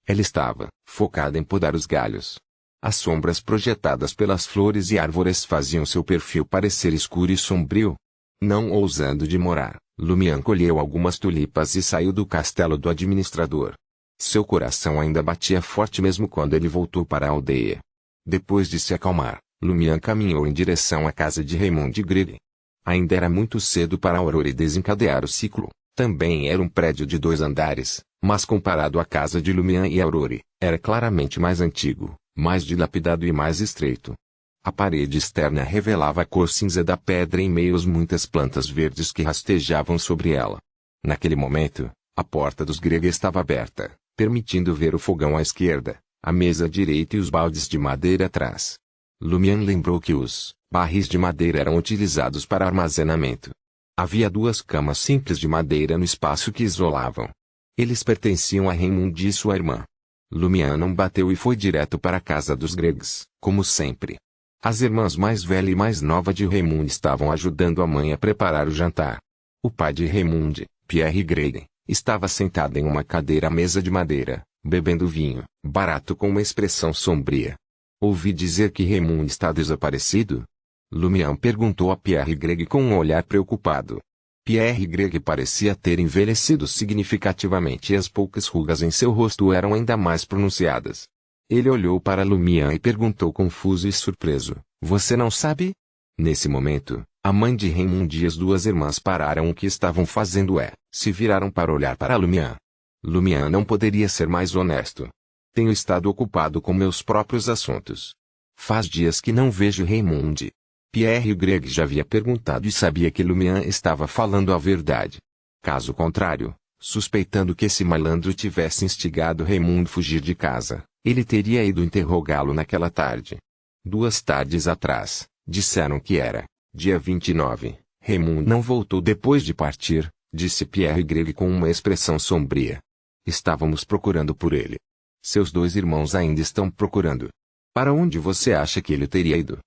[SPEAKER 1] Ela estava focada em podar os galhos. As sombras projetadas pelas flores e árvores faziam seu perfil parecer escuro e sombrio. Não ousando demorar, Lumian colheu algumas tulipas e saiu do castelo do administrador. Seu coração ainda batia forte mesmo quando ele voltou para a aldeia. Depois de se acalmar, Lumian caminhou em direção à casa de Raymond Gregg. Ainda era muito cedo para Aurore desencadear o ciclo. Também era um prédio de 2 andares, mas comparado à casa de Lumian e Aurore, era claramente mais antigo, mais dilapidado e mais estreito. A parede externa revelava a cor cinza da pedra em meio às muitas plantas verdes que rastejavam sobre ela. Naquele momento, a porta dos Gregg estava aberta, permitindo ver o fogão à esquerda, a mesa à direita e os baldes de madeira atrás. Lumian lembrou que os barris de madeira eram utilizados para armazenamento. Havia 2 camas simples de madeira no espaço que isolavam. Eles pertenciam a Raymond e sua irmã. Lumian não bateu e foi direto para a casa dos Greggs, como sempre. As irmãs mais velha e mais nova de Raymond estavam ajudando a mãe a preparar o jantar. O pai de Raymond, Pierre Gregg, estava sentado em uma cadeira à mesa de madeira, bebendo vinho, barato com uma expressão sombria. Ouvi dizer que Raymond está desaparecido? Lumian perguntou a Pierre Gregg com um olhar preocupado. Pierre Gregg parecia ter envelhecido significativamente e as poucas rugas em seu rosto eram ainda mais pronunciadas. Ele olhou para Lumian e perguntou confuso e surpreso, você não sabe? Nesse momento, a mãe de Raymond e as 2 irmãs pararam o que estavam fazendo se viraram para olhar para Lumian. Lumian não poderia ser mais honesto. Tenho estado ocupado com meus próprios assuntos. Faz dias que não vejo Raymond. Pierre Gregg já havia perguntado e sabia que Lumian estava falando a verdade. Caso contrário, suspeitando que esse malandro tivesse instigado Raymond a fugir de casa, ele teria ido interrogá-lo naquela tarde. 2 tardes atrás, disseram que era dia 29. Raymond não voltou depois de partir, disse Pierre Gregg com uma expressão sombria. Estávamos procurando por ele. Seus 2 irmãos ainda estão procurando. Para onde você acha que ele teria ido?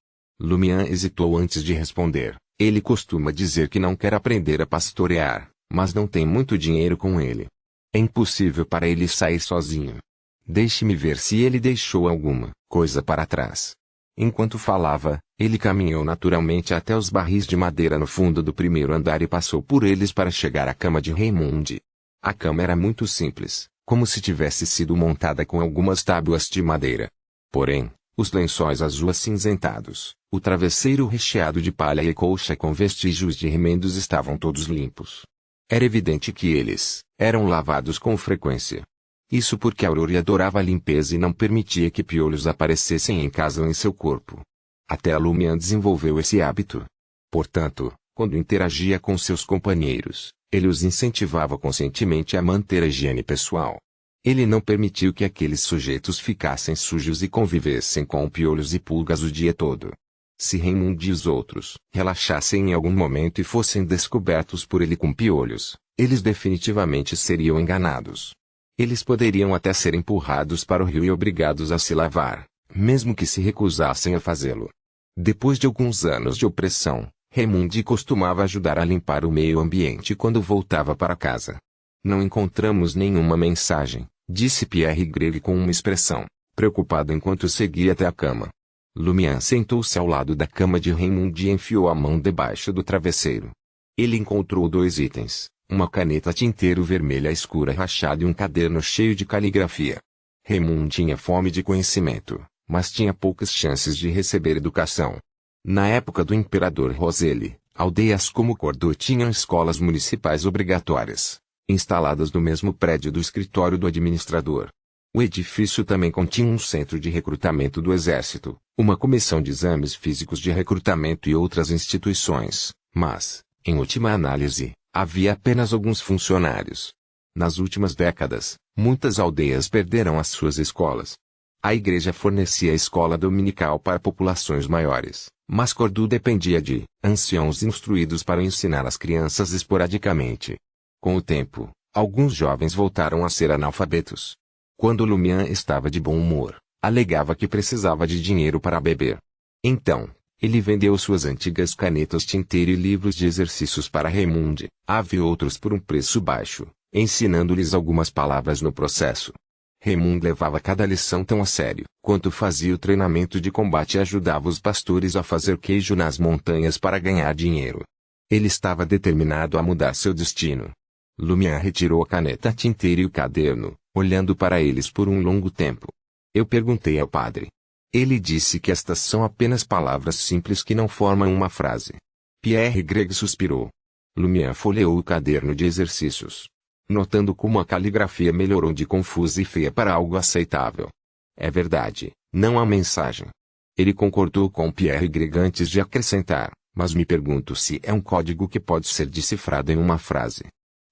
[SPEAKER 1] Lumian hesitou antes de responder. Ele costuma dizer que não quer aprender a pastorear, mas não tem muito dinheiro com ele. É impossível para ele sair sozinho. Deixe-me ver se ele deixou alguma coisa para trás. Enquanto falava, ele caminhou naturalmente até os barris de madeira no fundo do primeiro andar e passou por eles para chegar à cama de Raymond. A cama era muito simples, como se tivesse sido montada com algumas tábuas de madeira. Porém, os lençóis azul acinzentados, o travesseiro recheado de palha e colcha com vestígios de remendos estavam todos limpos. Era evidente que eles eram lavados com frequência. Isso porque Aurore adorava a limpeza e não permitia que piolhos aparecessem em casa ou em seu corpo. Até Lumian desenvolveu esse hábito. Portanto, quando interagia com seus companheiros, ele os incentivava conscientemente a manter a higiene pessoal. Ele não permitiu que aqueles sujeitos ficassem sujos e convivessem com piolhos e pulgas o dia todo. Se Raymond e os outros relaxassem em algum momento e fossem descobertos por ele com piolhos, eles definitivamente seriam enganados. Eles poderiam até ser empurrados para o rio e obrigados a se lavar, mesmo que se recusassem a fazê-lo. Depois de alguns anos de opressão, Raimundo costumava ajudar a limpar o meio ambiente quando voltava para casa. Não encontramos nenhuma mensagem, disse Pierre Greg com uma expressão, preocupado enquanto seguia até a cama. Lumian sentou-se ao lado da cama de Raimundo e enfiou a mão debaixo do travesseiro. Ele encontrou 2 itens, uma caneta tinteiro vermelha escura rachada e um caderno cheio de caligrafia. Raimundo tinha fome de conhecimento, mas tinha poucas chances de receber educação. Na época do imperador Roselle, aldeias como Cordoue tinham escolas municipais obrigatórias, instaladas no mesmo prédio do escritório do administrador. O edifício também continha um centro de recrutamento do exército, uma comissão de exames físicos de recrutamento e outras instituições, mas, em última análise, havia apenas alguns funcionários. Nas últimas décadas, muitas aldeias perderam as suas escolas. A igreja fornecia a escola dominical para populações maiores, mas Cordoue dependia de anciãos instruídos para ensinar as crianças esporadicamente. Com o tempo, alguns jovens voltaram a ser analfabetos. Quando Lumian estava de bom humor, alegava que precisava de dinheiro para beber. Então, ele vendeu suas antigas canetas tinteiro e livros de exercícios para Raimundo, havia outros por um preço baixo, ensinando-lhes algumas palavras no processo. Raimundo levava cada lição tão a sério quanto fazia o treinamento de combate e ajudava os pastores a fazer queijo nas montanhas para ganhar dinheiro. Ele estava determinado a mudar seu destino. Lumian retirou a caneta tinteiro e o caderno, olhando para eles por um longo tempo. Eu perguntei ao padre. Ele disse que estas são apenas palavras simples que não formam uma frase. Pierre Greg suspirou. Lumian folheou o caderno de exercícios, notando como a caligrafia melhorou de confusa e feia para algo aceitável. É verdade, não há mensagem. Ele concordou com Pierre Greg antes de acrescentar, mas me pergunto se é um código que pode ser decifrado em uma frase.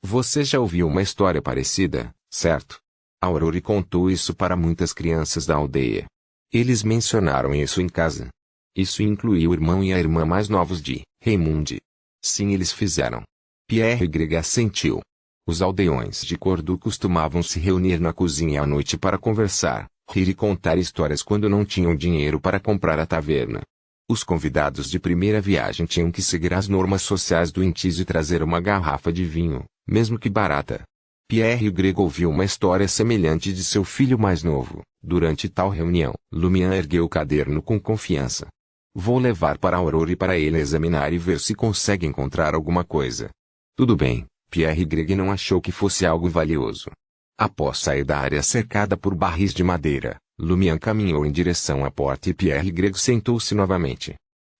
[SPEAKER 1] Você já ouviu uma história parecida, certo? Aurore contou isso para muitas crianças da aldeia. Eles mencionaram isso em casa. Isso incluía o irmão e a irmã mais novos de Raimundo. Sim, eles fizeram. Pierre Greg assentiu. Os aldeões de Cordoue costumavam se reunir na cozinha à noite para conversar, rir e contar histórias quando não tinham dinheiro para comprar a taverna. Os convidados de primeira viagem tinham que seguir as normas sociais doentias e trazer uma garrafa de vinho, mesmo que barata. Pierre Greg ouviu uma história semelhante de seu filho mais novo. Durante tal reunião, Lumian ergueu o caderno com confiança. Vou levar para Aurore para ele examinar e ver se consegue encontrar alguma coisa. Tudo bem, Pierre Greg não achou que fosse algo valioso. Após sair da área cercada por barris de madeira, Lumian caminhou em direção à porta e Pierre Greg sentou-se novamente.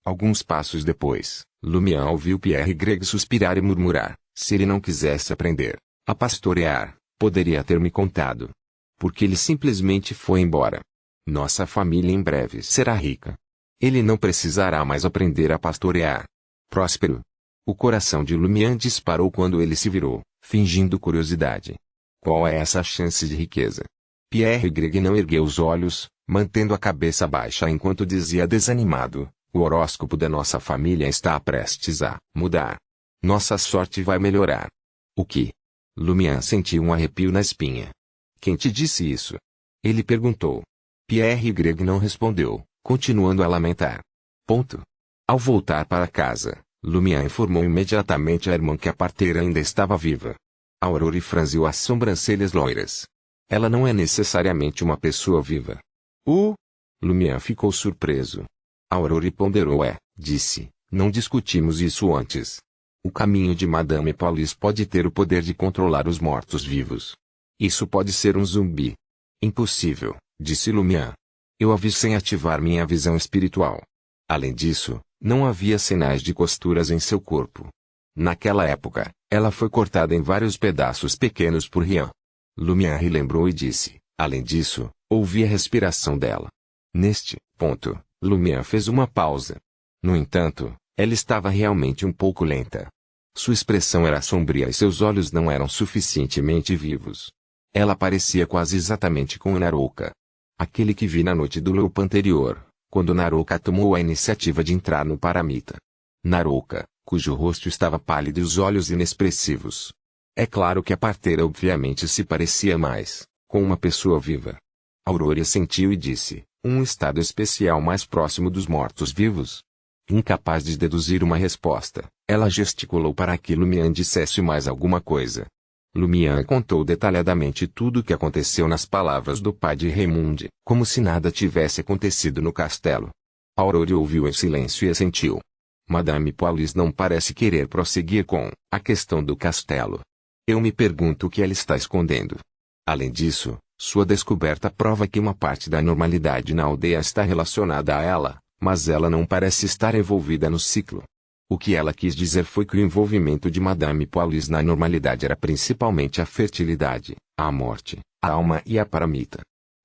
[SPEAKER 1] Alguns passos depois, Lumian ouviu Pierre Greg suspirar e murmurar, se ele não quisesse aprender a pastorear, poderia ter me contado. Porque ele simplesmente foi embora. Nossa família em breve será rica. Ele não precisará mais aprender a pastorear. Próspero. O coração de Lumian disparou quando ele se virou, fingindo curiosidade. Qual é essa chance de riqueza? Pierre Greg não ergueu os olhos, mantendo a cabeça baixa enquanto dizia desanimado, o horóscopo da nossa família está prestes a mudar. Nossa sorte vai melhorar. O que? Lumian sentiu um arrepio na espinha. Quem te disse isso? Ele perguntou. Pierre Greg não respondeu, continuando a lamentar. Ao voltar para casa, Lumian informou imediatamente à irmã que a parteira ainda estava viva. Aurore franziu as sobrancelhas loiras. Ela não é necessariamente uma pessoa viva. Lumian ficou surpreso. Aurore ponderou. Disse, não discutimos isso antes. O caminho de Madame Paulis pode ter o poder de controlar os mortos-vivos. Isso pode ser um zumbi. Impossível, disse Lumian. Eu a vi sem ativar minha visão espiritual. Além disso, não havia sinais de costuras em seu corpo. Naquela época, ela foi cortada em vários pedaços pequenos por Rian. Lumian relembrou e disse, além disso, ouvi a respiração dela. Neste ponto, Lumian fez uma pausa. No entanto, ela estava realmente um pouco lenta. Sua expressão era sombria e seus olhos não eram suficientemente vivos. Ela parecia quase exatamente com Narouka. Aquele que vi na noite do loop anterior, quando Narouka tomou a iniciativa de entrar no Paramita. Narouka, cujo rosto estava pálido e os olhos inexpressivos. É claro que a parteira obviamente se parecia mais com uma pessoa viva. Aurore sentiu e disse, Um estado especial mais próximo dos mortos-vivos. Incapaz de deduzir uma resposta, ela gesticulou para que Lumian dissesse mais alguma coisa. Lumian contou detalhadamente tudo o que aconteceu nas palavras do pai de Raymond, como se nada tivesse acontecido no castelo. Aurore ouviu em silêncio e assentiu. Madame Paulis não parece querer prosseguir com a questão do castelo. Eu me pergunto o que ela está escondendo. Além disso, sua descoberta prova que uma parte da normalidade na aldeia está relacionada a ela, mas ela não parece estar envolvida no ciclo. O que ela quis dizer foi que o envolvimento de Madame Paulis na normalidade era principalmente a fertilidade, a morte, a alma e a paramita.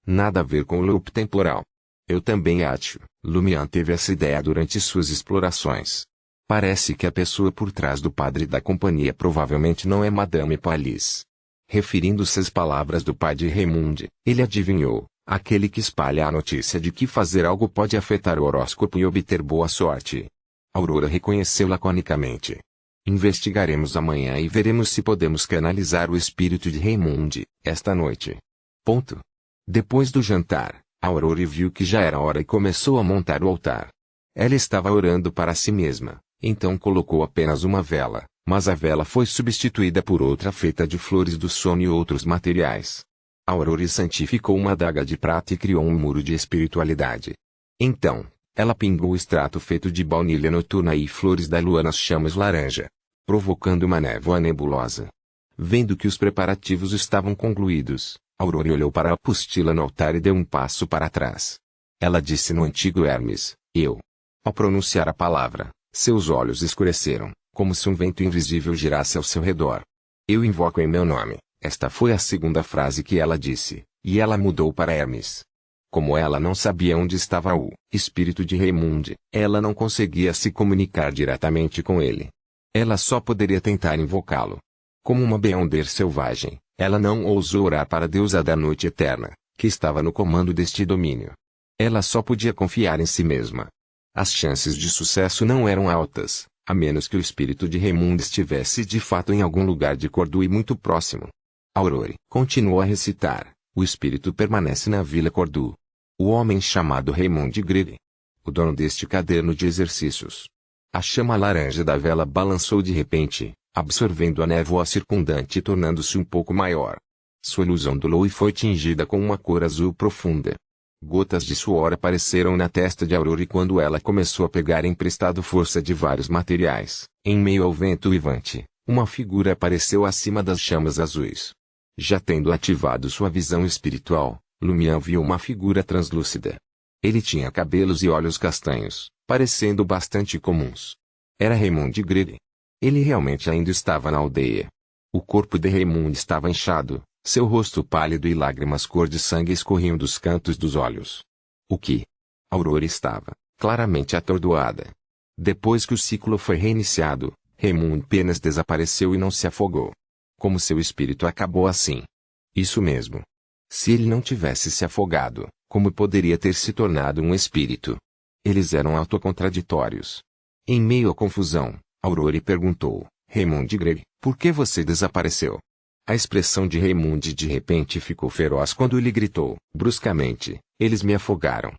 [SPEAKER 1] Nada a ver com o loop temporal. Eu também acho. Lumian teve essa ideia durante suas explorações. Parece que a pessoa por trás do padre da companhia provavelmente não é Madame Paulis. Referindo-se às palavras do pai de Raymond, ele adivinhou, aquele que espalha a notícia de que fazer algo pode afetar o horóscopo e obter boa sorte. Aurora reconheceu laconicamente. Investigaremos amanhã e veremos se podemos canalizar o espírito de Raymond, esta noite. Ponto. Depois do jantar, Aurora viu que já era hora e começou a montar o altar. Ela estava orando para si mesma, então colocou apenas uma vela, mas a vela foi substituída por outra feita de flores do sono e outros materiais. Aurora santificou uma adaga de prata e criou um muro de espiritualidade. Então, ela pingou o extrato feito de baunilha noturna e flores da lua nas chamas laranja, provocando uma névoa nebulosa. Vendo que os preparativos estavam concluídos, Aurora olhou para a apostila no altar e deu um passo para trás. Ela disse no antigo Hermes, eu. Ao pronunciar a palavra, seus olhos escureceram, como se um vento invisível girasse ao seu redor. Eu invoco em meu nome. Esta foi a segunda frase que ela disse, e ela mudou para Hermes. Como ela não sabia onde estava o espírito de Raymond, ela não conseguia se comunicar diretamente com ele. Ela só poderia tentar invocá-lo. Como uma Beyonder selvagem, ela não ousou orar para a deusa da noite eterna, que estava no comando deste domínio. Ela só podia confiar em si mesma. As chances de sucesso não eram altas, a menos que o espírito de Raymond estivesse de fato em algum lugar de Cordoue e muito próximo. Aurore continuou a recitar, o espírito permanece na Vila Cordoue. O homem chamado Raymond Gregg. O dono deste caderno de exercícios. A chama laranja da vela balançou de repente, absorvendo a névoa circundante e tornando-se um pouco maior. Sua luz ondulou e foi tingida com uma cor azul profunda. Gotas de suor apareceram na testa de Aurora quando ela começou a pegar emprestado força de vários materiais. Em meio ao vento uivante, uma figura apareceu acima das chamas azuis. Já tendo ativado sua visão espiritual, Lumian viu uma figura translúcida. Ele tinha cabelos e olhos castanhos, parecendo bastante comuns. Era Raymond Gregg. Ele realmente ainda estava na aldeia. O corpo de Raymond estava inchado, seu rosto pálido e lágrimas cor de sangue escorriam dos cantos dos olhos. O que? Aurora estava, claramente atordoada. Depois que o ciclo foi reiniciado, Raymond apenas desapareceu e não se afogou. Como seu espírito acabou assim? Isso mesmo. Se ele não tivesse se afogado, como poderia ter se tornado um espírito? Eles eram autocontraditórios. Em meio à confusão, Aurora perguntou, Raymond Gregg, por que você desapareceu? A expressão de Raymond de repente ficou feroz quando ele gritou, bruscamente, eles me afogaram.